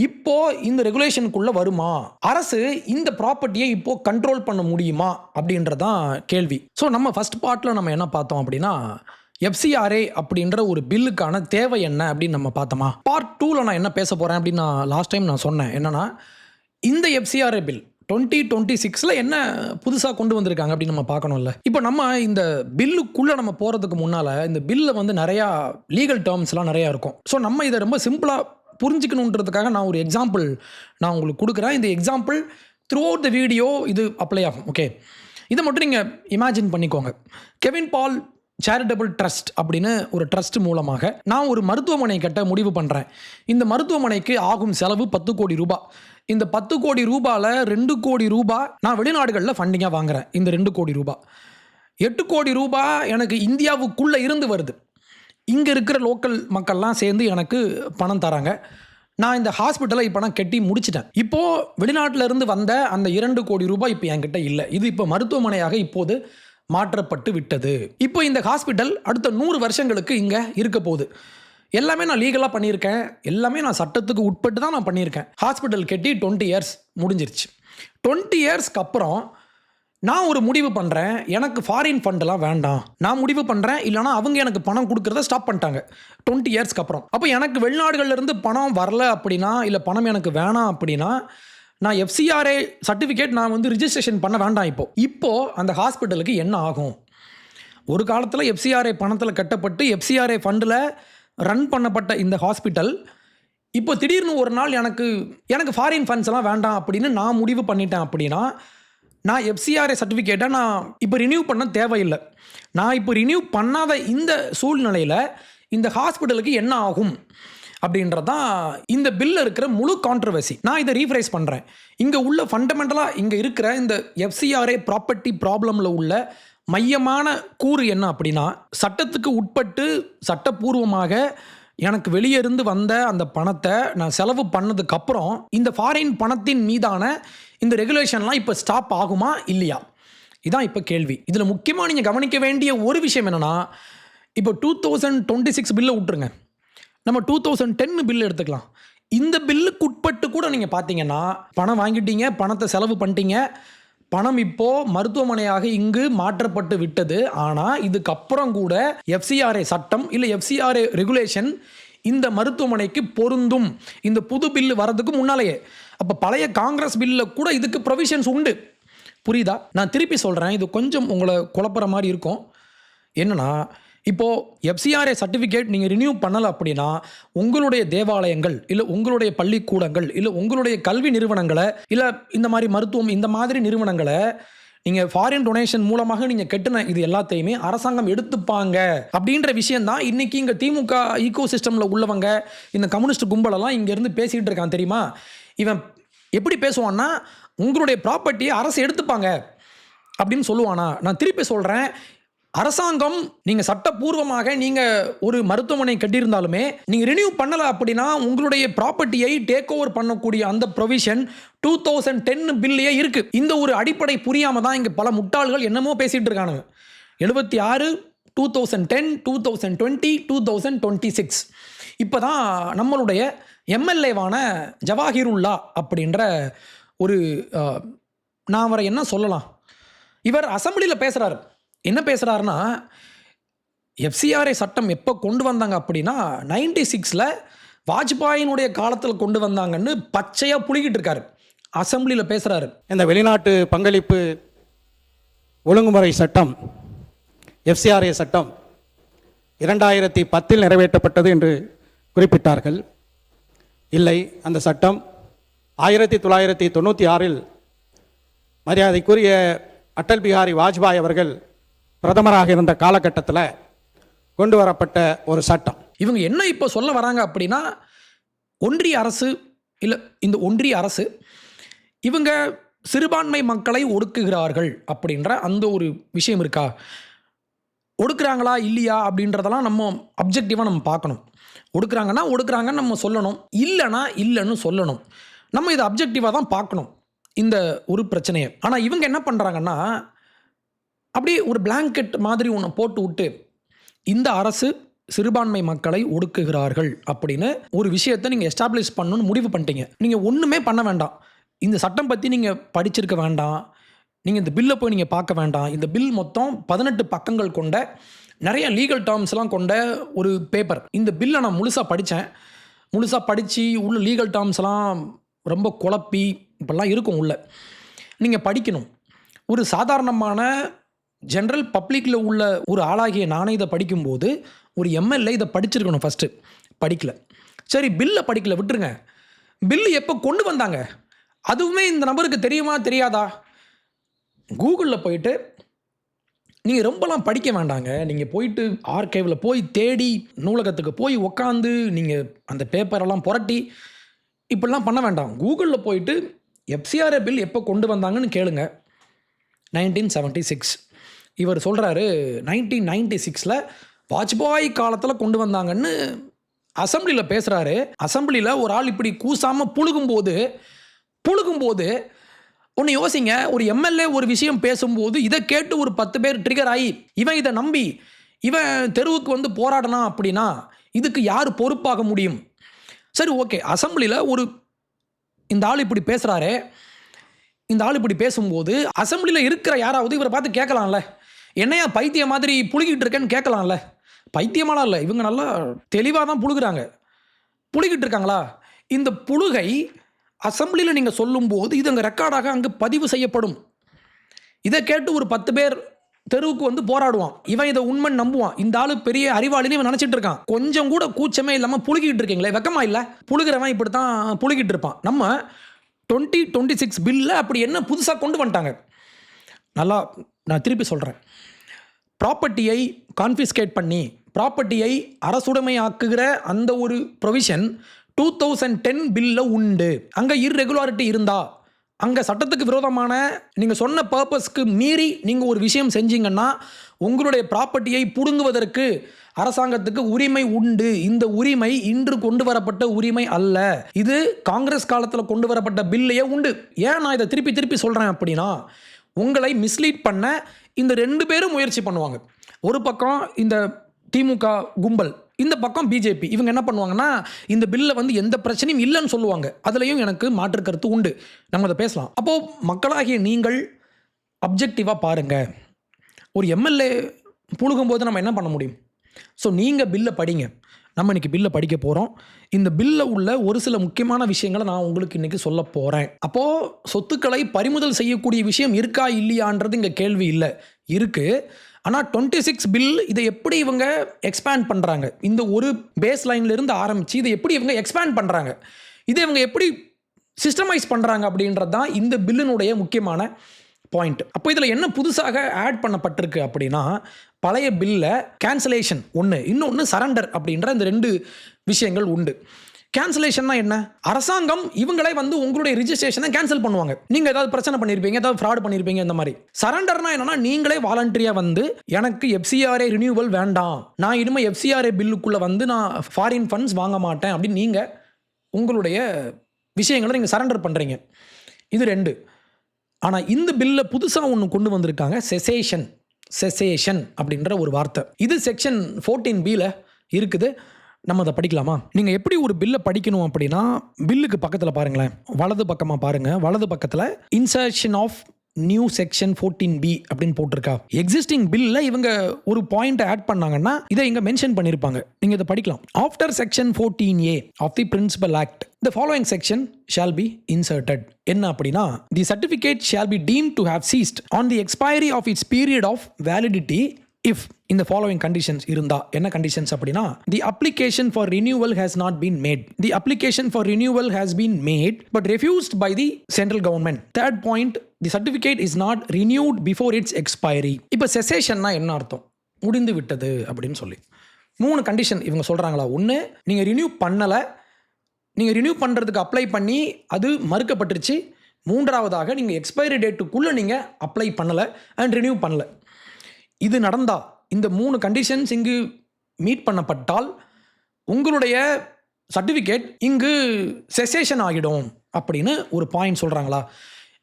இப்போ இந்த ரெகுலேஷனுக்குள்ளே வருமா, அரசு இந்த ப்ராப்பர்ட்டியை இப்போ கண்ட்ரோல் பண்ண முடியுமா அப்படின்றதான் கேள்வி. ஸோ நம்ம ஃபர்ஸ்ட் பார்ட்டில் நம்ம என்ன பார்த்தோம் அப்படின்னா, எஃப்சிஆர்ஏ அப்படின்ற ஒரு பில்லுக்கான தேவை என்ன அப்படின்னு நம்ம பார்த்தோமா. பார்ட் 2ல் நான் என்ன பேச போகிறேன் அப்படின்னு நான் லாஸ்ட் டைம் நான் சொன்னேன். என்னன்னா, இந்த எஃப்சிஆர்ஏ பில் 2026 என்ன புதுசாக கொண்டு வந்திருக்காங்க அப்படின்னு நம்ம பார்க்கணும்ல. இப்போ நம்ம இந்த பில்லுக்குள்ளே நம்ம போகிறதுக்கு முன்னால் இந்த பில்லில் வந்து நிறையா லீகல் டேர்ம்ஸ்லாம் நிறையா இருக்கும். ஸோ நம்ம இதை ரொம்ப சிம்பிளாக புரிஞ்சுக்கணுன்றதுக்காக நான் ஒரு எக்ஸாம்பிள் நான் உங்களுக்கு கொடுக்குறேன். இந்த example through out the video இது அப்ளை ஆகும். ஓகே, இதை மட்டும் நீங்கள் இமேஜின் பண்ணிக்கோங்க. கெவின் பால் சேரிட்டபிள் ட்ரஸ்ட் அப்படின்னு ஒரு ட்ரஸ்ட் மூலமாக நான் ஒரு மருத்துவமனை கட்ட முடிவு பண்ணுறேன். இந்த மருத்துவமனைக்கு ஆகும் செலவு 10 கோடி ரூபாய். இந்த 10 கோடி ரூபாயில் 2 கோடி ரூபாய் நான் வெளிநாடுகளில் ஃபண்டிங்காக வாங்குறேன். இந்த 2 கோடி ரூபாய் 8 கோடி ரூபாய் எனக்கு இந்தியாவுக்குள்ளே இருந்து வருது. இங்கே இருக்கிற லோக்கல் மக்கள்லாம் சேர்ந்து எனக்கு பணம் தராங்க. நான் இந்த ஹாஸ்பிட்டலை இப்போ நான் கட்டி முடிச்சிட்டேன். இப்போது வெளிநாட்டில் இருந்து வந்த அந்த 2 கோடி ரூபாய் இப்போ என்கிட்ட இல்லை. இது இப்போ மருத்துவமனையாக இப்போது மாற்றப்பட்டு விட்டது. இப்போ இந்த ஹாஸ்பிட்டல் அடுத்த 100 வருஷங்களுக்கு இங்கே இருக்க போகுது. எல்லாமே நான் லீகலாக பண்ணியிருக்கேன். எல்லாமே நான் சட்டத்துக்கு உட்பட்டு தான் நான் பண்ணியிருக்கேன். ஹாஸ்பிட்டல் கட்டி 20 இயர்ஸ் முடிஞ்சிருச்சு. 20 இயர்ஸ்க்கு அப்புறம் நான் ஒரு முடிவு பண்ணுறேன், எனக்கு ஃபாரின் ஃபண்டெல்லாம் வேண்டாம். நான் முடிவு பண்ணுறேன், இல்லைனா அவங்க எனக்கு பணம் கொடுக்குறத ஸ்டாப் பண்ணிட்டாங்க 20 இயர்ஸ்க்கு அப்புறம். அப்போ எனக்கு வெளிநாடுகள்லேருந்து பணம் வரல அப்படின்னா, இல்லை பணம் எனக்கு வேணாம் அப்படின்னா, நான் எஃப்சிஆர்ஏ சர்டிஃபிகேட் நான் வந்து ரிஜிஸ்ட்ரேஷன் பண்ண வேண்டாம். இப்போது அந்த ஹாஸ்பிட்டலுக்கு என்ன ஆகும்? ஒரு காலத்தில் எஃப்சிஆர்ஏ பணத்தில் கட்டப்பட்டு எஃப்சிஆர்ஏ ஃபண்டில் ரன் பண்ணப்பட்ட இந்த ஹாஸ்பிட்டல் இப்போ திடீர்னு ஒரு நாள் எனக்கு ஃபாரின் ஃபண்ட்ஸ் எல்லாம் வேண்டாம் அப்படின்னு நான் முடிவு பண்ணிட்டேன் அப்படின்னா, நான் எஃப்சிஆர்ஏ சர்டிஃபிகேட்டை நான் இப்போ ரினியூ பண்ண தேவையில்லை. நான் இப்போ ரினியூ பண்ணாத இந்த சூழ்நிலையில் இந்த ஹாஸ்பிட்டலுக்கு என்ன ஆகும் அப்படின்றதான் இந்த பில்லில் இருக்கிற முழு கான்ட்ரவர்சி. நான் இதை ரீஃப்ரைஸ் பண்ணுறேன். இங்கே உள்ள ஃபண்டமெண்டலாக இங்கே இருக்கிற இந்த எஃப்சிஆர்ஏ ப்ராப்பர்ட்டி ப்ராப்ளமில் உள்ள மையமான கூறு என்ன அப்படின்னா, சட்டத்துக்கு உட்பட்டு சட்டப்பூர்வமாக எனக்கு வெளியே இருந்து வந்த அந்த பணத்தை நான் செலவு பண்ணதுக்கப்புறம் இந்த ஃபாரின் பணத்தின் மீதான இந்த ரெகுலேஷன்லாம் இப்போ ஸ்டாப் ஆகுமா இல்லையா, இதான் இப்போ கேள்வி. இதில் முக்கியமாக நீங்கள் கவனிக்க வேண்டிய ஒரு விஷயம் என்னென்னா, இப்போ 2026 பில்லை விட்டுருங்க, நம்ம 2010 பில் எடுத்துக்கலாம். இந்த பில்லுக்கு உட்பட்டு கூட நீங்கள் பார்த்தீங்கன்னா, பணம் வாங்கிட்டீங்க, பணத்தை செலவு பண்ணிட்டீங்க, பணம் இப்போது மருத்துவமனையாக இங்கு மாற்றப்பட்டு விட்டது. ஆனால் இதுக்கப்புறம் கூட எஃப்சிஆர்ஏ சட்டம் இல்லை எஃப்சிஆர்ஏ ரெகுலேஷன் இந்த மருத்துவமனைக்கு பொருந்தும். இந்த புது பில்லு வரதுக்கு முன்னாலேயே, அப்போ பழைய காங்கிரஸ் பில்லில் கூட இதுக்கு ப்ரொவிஷன்ஸ் உண்டு. புரியுதா? நான் திருப்பி சொல்கிறேன், இது கொஞ்சம் உங்களை குழப்புற மாதிரி இருக்கும். என்னென்னா, இப்போது எஃப்சிஆர்ஏ சர்டிஃபிகேட் நீங்கள் ரினியூ பண்ணலை அப்படின்னா, உங்களுடைய தேவாலயங்கள் இல்லை உங்களுடைய பள்ளிக்கூடங்கள் இல்லை உங்களுடைய கல்வி நிறுவனங்களை இல்லை இந்த மாதிரி மருத்துவம் இந்த மாதிரி நிறுவனங்களை நீங்கள் ஃபாரின் டொனேஷன் மூலமாக நீங்கள் கட்டின இது எல்லாத்தையுமே அரசாங்கம் எடுத்துப்பாங்க அப்படின்ற விஷயந்தான் இன்றைக்கி இங்கே திமுக ஈகோ சிஸ்டமில் உள்ளவங்க இந்த கம்யூனிஸ்ட் கும்பலெல்லாம் இங்கேருந்து பேசிக்கிட்டு இருக்கான். தெரியுமா? இவன் எப்படி பேசுவான்னா, உங்களுடைய ப்ராப்பர்ட்டியை அரசு எடுத்துப்பாங்க அப்படின்னு சொல்லுவானா. நான் திருப்பி சொல்கிறேன், அரசாங்கம் நீங்கள் சட்டப்பூர்வமாக நீங்கள் ஒரு மருத்துவமனை கட்டியிருந்தாலுமே நீங்கள் ரினியூ பண்ணலை அப்படின்னா உங்களுடைய ப்ராப்பர்ட்டியை டேக் ஓவர் பண்ணக்கூடிய அந்த ப்ரொவிஷன் 2010 பில்லையே இருக்குது. இந்த ஒரு அடிப்படை புரியாமல் தான் இங்கே பல முட்டாள்கள் என்னமோ பேசிகிட்டு இருக்கானுங்க. 76, 2010, 2020, 2026 இப்போ தான் நம்மளுடைய எம்எல்ஏவான ஜவாஹிருல்லா அப்படின்ற ஒரு நான் அவரை என்ன சொல்லலாம், இவர் அசம்பிளியில் பேசுகிறாரு. என்ன பேசுகிறாருன்னா, எஃப்சிஆர்ஏ சட்டம் எப்போ கொண்டு வந்தாங்க அப்படின்னா 96 வாஜ்பாயினுடைய காலத்தில் கொண்டு வந்தாங்கன்னு பச்சையாக புளிக்கிட்டு இருக்காரு. அசம்பிளியில் பேசுகிறாரு. இந்த வெளிநாட்டு பங்களிப்பு ஒழுங்குமுறை சட்டம் எஃப்சிஆர்ஏ சட்டம் 2010 நிறைவேற்றப்பட்டது என்று குறிப்பிட்டார்கள். இல்லை, அந்த சட்டம் 1996 மரியாதைக்குரிய அடல் பிஹாரி வாஜ்பாய் அவர்கள் பிரதமராக இருந்த காலகட்டத்தில் கொண்டு வரப்பட்ட ஒரு சட்டம். இவங்க என்ன இப்போ சொல்ல வராங்க அப்படின்னா, ஒன்றிய அரசு இல்லை இந்த ஒன்றிய அரசு இவங்க சிறுபான்மை மக்களை ஒடுக்குகிறார்கள் அப்படின்ற அந்த ஒரு விஷயம் இருக்கா, ஒடுக்குறாங்களா இல்லையா அப்படின்றதெல்லாம் நம்ம அப்ஜெக்டிவாக நம்ம பார்க்கணும். ஒடுக்குறாங்கன்னா ஒடுக்குறாங்கன்னு நம்ம சொல்லணும், இல்லைனா இல்லைன்னு சொல்லணும். நம்ம இதை அப்ஜெக்டிவாக தான் பார்க்கணும் இந்த ஒரு பிரச்சனையை. ஆனால் இவங்க என்ன பண்ணுறாங்கன்னா, அப்படியே ஒரு பிளாங்கெட் மாதிரி ஒன்று போட்டு விட்டு இந்த அரசு சிறுபான்மை மக்களை ஒடுக்குகிறார்கள் அப்படின்னு ஒரு விஷயத்தை நீங்கள் எஸ்டாப்ளிஷ் பண்ணணும்னு முடிவு பண்ணிட்டீங்க. நீங்கள் ஒன்றுமே பண்ண வேண்டாம். இந்த சட்டம் பற்றி நீங்கள் படிச்சிருக்க வேண்டாம். நீங்கள் இந்த பில்லை போய் நீங்கள் பார்க்க வேண்டாம். இந்த பில் மொத்தம் 18 பக்கங்கள் கொண்ட நிறைய லீகல் டேர்ம்ஸ்லாம் கொண்ட ஒரு பேப்பர். இந்த பில்லை நான் முழுசாக படித்தேன். முழுசாக படித்து உள்ள லீகல் டேர்ம்ஸ்லாம் ரொம்ப குழப்பி இப்படிலாம் இருக்கும் உள்ள. நீங்கள் படிக்கணும். ஒரு சாதாரணமான ஜென்ரல் பப்ளிக்கில் உள்ள ஒரு ஆளாகிய நானே இதை படிக்கும்போது ஒரு எம்எல்ஏ இதை படிச்சிருக்கணும் ஃபஸ்ட்டு. படிக்கல. சரி, பில்லை படிக்கல, விட்டுருங்க. பில்லு எப்போ கொண்டு வந்தாங்க அதுவுமே இந்த நபருக்கு தெரியுமா தெரியாதா? கூகுளில் போயிட்டு நீங்கள் ரொம்பலாம் படிக்க வேண்டாங்க. நீங்கள் போயிட்டு ஆர்கைவில் போய் தேடி நூலகத்துக்கு போய் உக்காந்து நீங்கள் அந்த பேப்பரெல்லாம் புரட்டி இப்படிலாம் பண்ண வேண்டாம். கூகுளில் போயிட்டு எஃப்சிஆர்ஏ பில் எப்போ கொண்டு வந்தாங்கன்னு கேளுங்க. 1976. இவர் சொல்கிறாரு 1996 வாஜ்பாய் காலத்தில் கொண்டு வந்தாங்கன்னு அசம்பிளியில் பேசுகிறாரு. அசம்பிளியில் ஒரு ஆள் இப்படி கூசாமல் புழுகும்போது ஒன்று யோசிங்க. ஒரு எம்எல்ஏ ஒரு விஷயம் பேசும்போது இதை கேட்டு ஒரு 10 பேர் ட்ரிகர் ஆகி இவன் இதை நம்பி இவன் தெருவுக்கு வந்து போராடனா அப்படின்னா இதுக்கு யார் பொறுப்பாக முடியும்? சரி, ஓகே. அசம்பிளியில் இந்த ஆள் இப்படி பேசுகிறாரே, இந்த ஆள் இப்படி பேசும்போது அசம்பிளியில் இருக்கிற யாராவது இவரை பார்த்து கேட்கலாம்ல, என்னையா பைத்திய மாதிரி புழுகிட்டு இருக்கேன்னு கேட்கலாம்ல. பைத்தியமாலாம் இல்லை, இவங்க நல்லா தெளிவாக தான் புழுகிட்டு இருக்காங்களா? இந்த புழுகை அசம்பிளியில் நீங்கள் சொல்லும்போது இது அங்கே ரெக்கார்டாக அங்கே பதிவு செய்யப்படும். இதை கேட்டு ஒரு 10 பேர் தெருவுக்கு வந்து போராடுவான். இவன் இதை உண்மை நம்புவான். இந்த ஆளு பெரிய அறிவாளின்னு இவன் நினச்சிட்டு இருக்கான். கொஞ்சம் கூட கூச்சமே இல்லாமல் புழுகிட்டு இருக்கீங்களே, வெக்கமா இல்லை? புழுகிறவன் இப்படி தான் புழுகிட்டு இருப்பான். நம்ம 2026 பில்ல அப்படி என்ன புதுசாக கொண்டு வந்துட்டாங்க? நல்லா நான் திருப்பி சொல்கிறேன். ப்ராப்பர்ட்டியை கான்ஃபிஸ்கேட் பண்ணி ப்ராப்பர்ட்டியை அரசுடைமை ஆக்குகிற அந்த ஒரு ப்ரொவிஷன் 2010 பில்ல உண்டு. அங்கே இர்ரெகுலாரிட்டி இருந்தா, அங்கே சட்டத்துக்கு விரோதமான நீங்கள் சொன்ன பர்பஸ்க்கு மீறி நீங்கள் ஒரு விஷயம் செஞ்சீங்கன்னா உங்களுடைய ப்ராப்பர்ட்டியை புடுங்குவதற்கு அரசாங்கத்துக்கு உரிமை உண்டு. இந்த உரிமை இன்று கொண்டு வரப்பட்ட உரிமை அல்ல. இது காங்கிரஸ் காலத்தில் கொண்டு வரப்பட்ட பில்லையே உண்டு. ஏன் நான் இதை திருப்பி சொல்கிறேன் அப்படின்னா, உங்களை மிஸ்லீட் பண்ண இந்த 2 பேரும் முயற்சி பண்ணுவாங்க. ஒரு பக்கம் இந்த திமுக கும்பல், இந்த பக்கம் பிஜேபி. இவங்க என்ன பண்ணுவாங்கன்னா இந்த பில்லை வந்து எந்த பிரச்சனையும் இல்லைன்னு சொல்லுவாங்க. அதுலேயும் எனக்கு மாற்று கருத்து உண்டு. நம்ம அதை பேசலாம். அப்போது மக்களாகிய நீங்கள் அப்ஜெக்டிவாக பாருங்கள். ஒரு எம்எல்ஏ புழுகும்போது நம்ம என்ன பண்ண முடியும்? ஸோ நீங்கள் பில்லை படிங்க. நம்ம இன்றைக்கி பில்லை படிக்க போகிறோம். இந்த பில்ல உள்ள ஒரு சில முக்கியமான விஷயங்களை நான் உங்களுக்கு இன்றைக்கி சொல்ல போகிறேன். அப்போது சொத்துக்களை பறிமுதல் செய்யக்கூடிய விஷயம் இருக்கா இல்லையான்றது இங்கே கேள்வி இல்லை, இருக்குது. ஆனால் 26 பில் இதை எப்படி இவங்க எக்ஸ்பேண்ட் பண்ணுறாங்க, இந்த ஒரு பேஸ் லைன்லேருந்து ஆரம்பித்து இதை எப்படி இவங்க எக்ஸ்பேண்ட் பண்ணுறாங்க, இதை இவங்க எப்படி சிஸ்டமைஸ் பண்ணுறாங்க அப்படின்றது தான் இந்த பில்லினுடைய முக்கியமான பாயிண்ட். அப்போ இதில் என்ன புதுசாக ஆட் பண்ணப்பட்டிருக்கு அப்படின்னா, பழைய பில்ல கேன்சலேஷன் ஒன்று, இன்னொன்று சரண்டர் அப்படின்ற இந்த 2 விஷயங்கள் உண்டு. கேன்சலேஷன்னா என்ன? அரசாங்கம் இவங்களே வந்து உங்களுடைய ரிஜிஸ்ட்ரேஷனை கேன்சல் பண்ணுவாங்க. நீங்கள் ஏதாவது பிரச்சனை பண்ணியிருப்பீங்க, ஏதாவது ஃப்ராட் பண்ணியிருப்பீங்க, இந்த மாதிரி. சரண்டர்னா என்னன்னா, நீங்களே வாலண்டரியாக வந்து எனக்கு எஃப்சிஆர்ஏ ரினியூவல் வேண்டாம், நான் இனிமேல் எஃப்சிஆர்ஏ பில்லுக்குள்ளே வந்து நான் ஃபாரின் ஃபண்ட்ஸ் வாங்க மாட்டேன் அப்படின்னு நீங்கள் உங்களுடைய விஷயங்களை நீங்கள் சரண்டர் பண்ணுறீங்க. இது 2. ஆனால் இந்த பில்ல புதுசாக ஒன்று கொண்டு வந்திருக்காங்க, செசேஷன் அப்படின்ற ஒரு வார்த்தை. இது செக்ஷன் 14B இருக்குது. நம்ம அதை படிக்கலாமா? நீங்கள் எப்படி ஒரு பில்லை படிக்கணும் அப்படின்னா, பில்லுக்கு பக்கத்தில் பாருங்களேன், வலது பக்கமாக பாருங்கள். வலது பக்கத்தில் insertion of new section 14B அப்படின்னு போட்டிருக்கா. எக்ஸிஸ்டிங் பில்ல இவங்க ஒரு பாயிண்ட் ஆட் பண்ணாங்கன்னா இதை இங்கே மென்ஷன் பண்ணியிருப்பாங்க. நீங்கள் இதை படிக்கலாம். After section 14A of the principal act the following section shall be inserted. என்ன அப்படின்னா, the certificate shall be deemed to have ceased on the expiry of its period of validity if in the following conditions இருந்தா. என்ன conditions அப்படின்னா, the application for renewal has not been made, the application for renewal has been made but refused by the central government. Third point, the certificate is not renewed before its expiry. இப்போ cessationனா என்ன அர்த்தம்? முடிந்து விட்டது அப்படின்னு சொல்லி 3 condition இவங்க சொல்கிறாங்களா. ஒன்று, நீங்கள் ரினியூ பண்ணலை, நீங்கள் ரினியூ பண்ணுறதுக்கு அப்ளை பண்ணி அது மறுக்கப்பட்டுருச்சு. 3வதாக நீங்கள் எக்ஸ்பைரி டேட்டுக்குள்ளே நீங்கள் அப்ளை பண்ணலை அண்ட் ரினியூ பண்ணலை. இது நடந்தால், இந்த 3 கண்டிஷன்ஸ் இங்கு மீட் பண்ணப்பட்டால் உங்களுடைய சர்டிஃபிகேட் இங்கு செசேஷன் ஆகிடும் அப்படின்னு ஒரு பாயிண்ட் சொல்கிறாங்களா.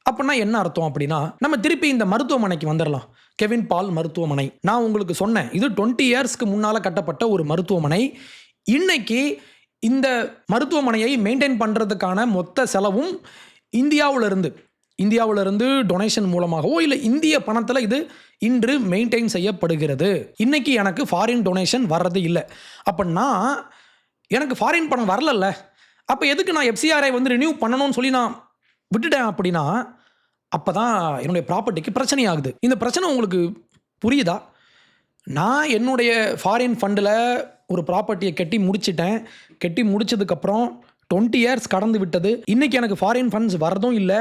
அப்படின்னா என்ன அர்த்தம் அப்படின்னா, நம்ம திருப்பி இந்த மருத்துவமனைக்கு வந்துடலாம். கெவின் பால் மருத்துவமனை. நான் உங்களுக்கு சொன்னேன், இது 20 இயர்ஸ்க்கு முன்னால் கட்டப்பட்ட ஒரு மருத்துவமனை. இன்னைக்கு இந்த மருத்துவமனையை மெயின்டைன் பண்ணுறதுக்கான மொத்த செலவும் இந்தியாவிலிருந்து டொனேஷன் மூலமாகவோ இல்லை இந்திய பணத்தில் இது இன்று மெயின்டைன் செய்யப்படுகிறது. இன்னைக்கு எனக்கு ஃபாரின் டொனேஷன் வர்றது இல்லை. அப்படின்னா எனக்கு ஃபாரின் பணம் வரலல்ல, அப்போ எதுக்கு நான் எஃப்சிஆரை வந்து ரினியூ பண்ணணும்னு சொல்லி நான் விட்டுட்டேன் அப்படின்னா, அப்போ தான் என்னுடைய ப்ராப்பர்ட்டிக்கு பிரச்சனை ஆகுது. இந்த பிரச்சனை உங்களுக்கு புரியுதா? நான் என்னுடைய ஃபாரின் ஃபண்டில் ஒரு ப்ராப்பர்ட்டியை கட்டி முடிச்சிட்டேன். கட்டி முடிச்சதுக்கப்புறம் 20 இயர்ஸ் கடந்து விட்டது. இன்றைக்கி எனக்கு ஃபாரின் ஃபண்ட்ஸ் வரதும் இல்லை,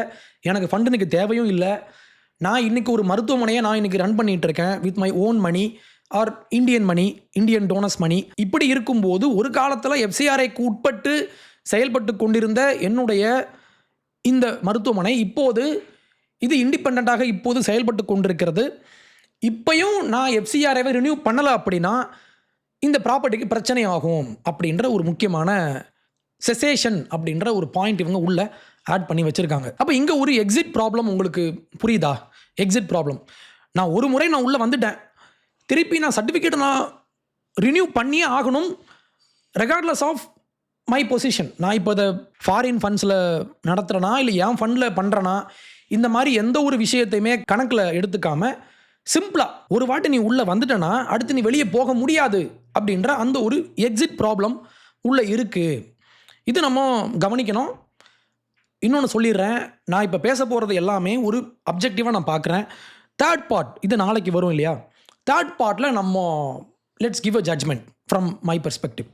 எனக்கு ஃபண்டு எனக்கு தேவையும் இல்லை. நான் இன்றைக்கி ஒரு மருத்துவமனையை நான் இன்றைக்கி ரன் பண்ணிகிட்டு இருக்கேன் with my own money or Indian donors money. இப்படி இருக்கும்போது ஒரு காலத்தில் எஃப்சிஆரைக்கு உட்பட்டு செயல்பட்டு கொண்டிருந்த என்னுடைய இந்த மருத்துவமனை இப்போது இது இண்டிபெண்ட்டாக இப்போது செயல்பட்டு கொண்டிருக்கிறது. இப்போயும் நான் எஃப்சிஆரைவை ரினியூ பண்ணலை அப்படின்னா இந்த ப்ராப்பர்ட்டிக்கு பிரச்சனை ஆகும் அப்படின்ற ஒரு முக்கியமான செசேஷன் அப்படின்ற ஒரு பாயிண்ட் இவங்க உள்ள ஆட் பண்ணி வச்சுருக்காங்க. அப்போ இங்கே ஒரு எக்ஸிட் ப்ராப்ளம் உங்களுக்கு புரியுதா? Exit problem. நான் ஒரு முறை நான் உள்ளே வந்துட்டேன், திருப்பி நான் சர்டிஃபிகேட்டை நான் ரினியூ பண்ணியே ஆகணும் ரெகார்ட்லெஸ் ஆஃப் மை பொசிஷன். நான் இப்போ இதை ஃபாரின் ஃபண்ட்ஸில் நடத்துகிறேனா இல்லை என் ஃபண்டில் பண்ணுறேனா, இந்த மாதிரி எந்த ஒரு விஷயத்தையுமே கணக்கில் எடுத்துக்காமல் சிம்பிளாக ஒரு வாட்டி நீ உள்ளே வந்துட்டேன்னா அடுத்து நீ வெளியே போக முடியாது அப்படின்ற அந்த ஒரு எக்ஸிட் ப்ராப்ளம் உள்ளே இருக்குது. இது நம்ம கவனிக்கணும். இன்னொன்று சொல்லிடுறேன், நான் இப்போ பேச போகிறது எல்லாமே ஒரு அப்ஜெக்டிவாக நான் பார்க்குறேன். தேர்ட் பார்ட் இது நாளைக்கு வரும் இல்லையா? தேர்ட் பார்ட்டில் நம்ம let's give a judgment from my perspective.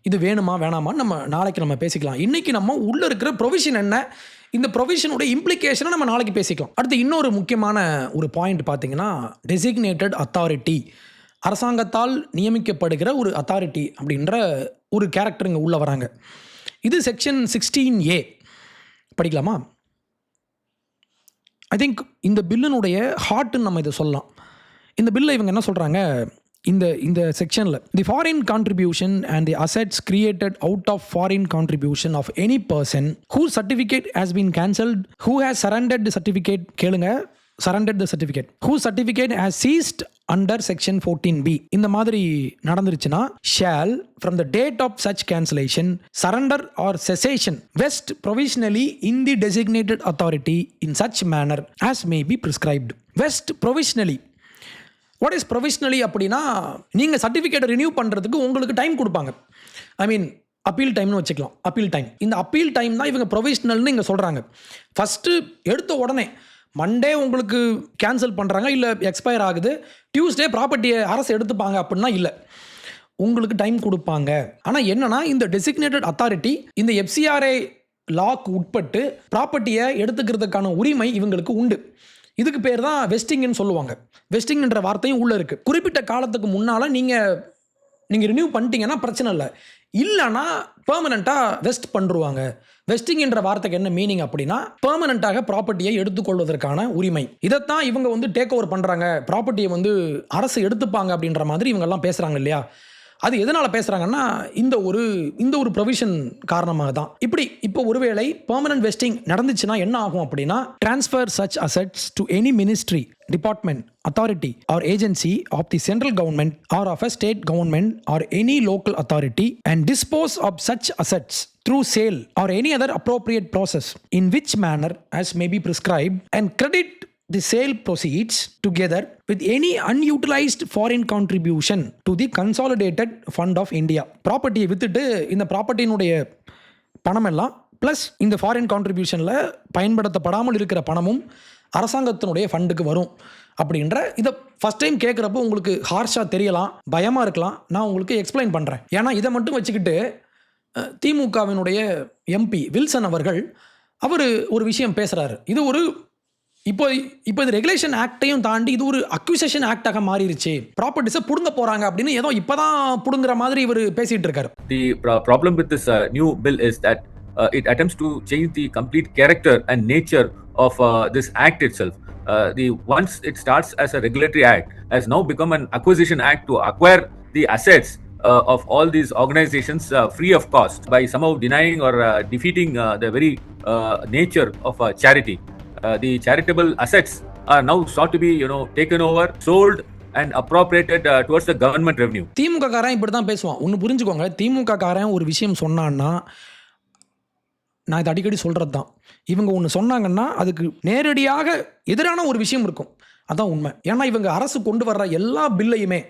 இது வேணுமா வேணாமான்னு நம்ம நாளைக்கு நம்ம பேசிக்கலாம். இன்றைக்கி நம்ம உள்ளே இருக்கிற ப்ரொவிஷன் என்ன, இந்த ப்ரொவிஷனுடைய இம்ப்ளிகேஷனை நம்ம நாளைக்கு பேசிக்கலாம். அடுத்து இன்னொரு முக்கியமான ஒரு பாயிண்ட் பார்த்தீங்கன்னா, டெசிக்னேட்டட் அத்தாரிட்டி, அரசாங்கத்தால் நியமிக்கப்படுகிற ஒரு அத்தாரிட்டி அப்படின்ற ஒரு கேரக்டர் இங்கே உள்ளே வராங்க. இது செக்ஷன் 16A படிக்கலாமா? ஐ திங்க் இந்த பில்லினுடைய ஹார்ட்டுன்னு நம்ம இதை சொல்லலாம். இந்த பில்லை இவங்க என்ன சொல்கிறாங்க, இந்த செக்ஷனில் the foreign contribution and the assets created out of foreign contribution of any person who certificate has been cancelled who has surrendered certificate, கேளுங்க, surrendered the certificate, whose certificate has ceased under section 14B, இந்த மாதிரி நடந்துருச்சுன்னா shall from the date of such cancellation surrender or cessation vest provisionally in the designated authority in such manner as may be prescribed. Vest provisionally. What is provisionally அப்படின்னா, நீங்கள் சர்டிஃபிகேட்டை renew பண்ணுறதுக்கு உங்களுக்கு time கொடுப்பாங்க. ஐ மீன் appeal டைம்னு வச்சுக்கலாம். Appeal time, இந்த appeal time தான் இவங்க ப்ரொவிஷ்னல்னு இங்கே சொல்கிறாங்க. ஃபஸ்ட்டு எடுத்த உடனே மண்டே உங்களுக்கு கேன்சல் பண்ணுறாங்க, இல்லை எக்ஸ்பயர் ஆகுது, டியூஸ்டே ப்ராப்பர்ட்டியை அரசு எடுத்துப்பாங்க அப்படின்னா இல்லை, உங்களுக்கு டைம் கொடுப்பாங்க. ஆனால் என்னென்னா, இந்த டெசிக்னேட்டட் அத்தாரிட்டி இந்த எஃப்சிஆர்ஏ லாக்கு உட்பட்டு ப்ராப்பர்ட்டியை எடுத்துக்கிறதுக்கான உரிமை இவங்களுக்கு உண்டு. இதுக்கு பேர் தான் வெஸ்டிங்னு சொல்லுவாங்க. வெஸ்டிங்ன்ற வார்த்தையும் உள்ளே இருக்குது. குறிப்பிட்ட காலத்துக்கு முன்னால் நீங்கள் ரினியூ பண்ணிட்டீங்கன்னா பிரச்சனை இல்லை, இல்லைனா பெர்மனண்ட்டாக வெஸ்ட் பண்ணுருவாங்க. வெஸ்டிங் என்ற வார்த்தைக்கு என்ன மீனிங் அப்படின்னா, பெர்மனண்ட்டாக ப்ராப்பர்ட்டியை எடுத்துக்கொள்வதற்கான உரிமை. இதைத்தான் இவங்க வந்து டேக் ஓவர் பண்ணுறாங்க, ப்ராப்பர்ட்டியை வந்து அரசு எடுத்துப்பாங்க அப்படின்ற மாதிரி இவங்கெல்லாம் பேசுகிறாங்க இல்லையா? அது எதனால் பேசுகிறாங்கன்னா, இந்த ஒரு ப்ரொவிஷன் காரணமாக தான். இப்போ ஒருவேளை பெர்மனன்ட் வெஸ்டிங் நடந்துச்சுன்னா என்ன ஆகும் அப்படின்னா, transfer such assets to any ministry, department, authority or agency of the central government or of a state government or any local authority and dispose of such assets through sale or any other appropriate process in which manner as may be prescribed, and credit the sale proceeds together with any unutilized foreign contribution to the consolidated fund of India. ப்ராப்பர்ட்டியை வித்துட்டு இந்த ப்ராப்பர்ட்டியினுடைய பணம் எல்லாம் plus இந்த foreign கான்ட்ரிபியூஷனில் பயன்படுத்தப்படாமல் இருக்கிற பணமும் அரசாங்கத்தினுடைய ஃபண்டுக்கு வரும் அப்படின்ற இதை ஃபஸ்ட் டைம் கேட்குறப்போ உங்களுக்கு ஹார்ஷாக தெரியலாம், பயமாக இருக்கலாம். நான் உங்களுக்கு எக்ஸ்பிளைன் பண்ணுறேன். ஏன்னா இதை மட்டும் வச்சுக்கிட்டு திமுகவினுடைய எம்பி வில்சன் அவர்கள் ஒரு விஷயம் பேசுகிறாரு. இது இப்போ இது ரெகுலேஷன் ஆக்டையும் தாண்டி இது ஒரு அக்யூசேஷன் ஆக்டாக மாறிடுச்சு, ப்ராப்பர்ட்டிஸை புடுங்க போகிறாங்க அப்படின்னு ஏதோ இப்போ தான் புடுங்குற மாதிரி இவர் பேசிகிட்டு இருக்காரு. The problem with this new bill is that it attempts to change the complete character and nature of this act itself. Once it starts as a regulatory act, has now become an acquisition act to acquire the assets of all these organizations free of cost by somehow denying or defeating the very nature of charity. the charitable assets are now sought to be, taken over, sold and appropriated towards the government revenue. திமுக காரன் இப்படி தான் பேசுவான். ஒன்று புரிஞ்சுக்கோங்க, திமுக காரன் ஒரு விஷயம் சொன்னான்னா, நான் இதை அடிக்கடி சொல்கிறது தான், இவங்க ஒன்று சொன்னாங்கன்னா அதுக்கு நேரடியாக எதிரான ஒரு விஷயம் இருக்கும். அதான் உண்மை. ஏன்னா இவங்க அரசு கொண்டு வர்ற எல்லா பில்லையுமே,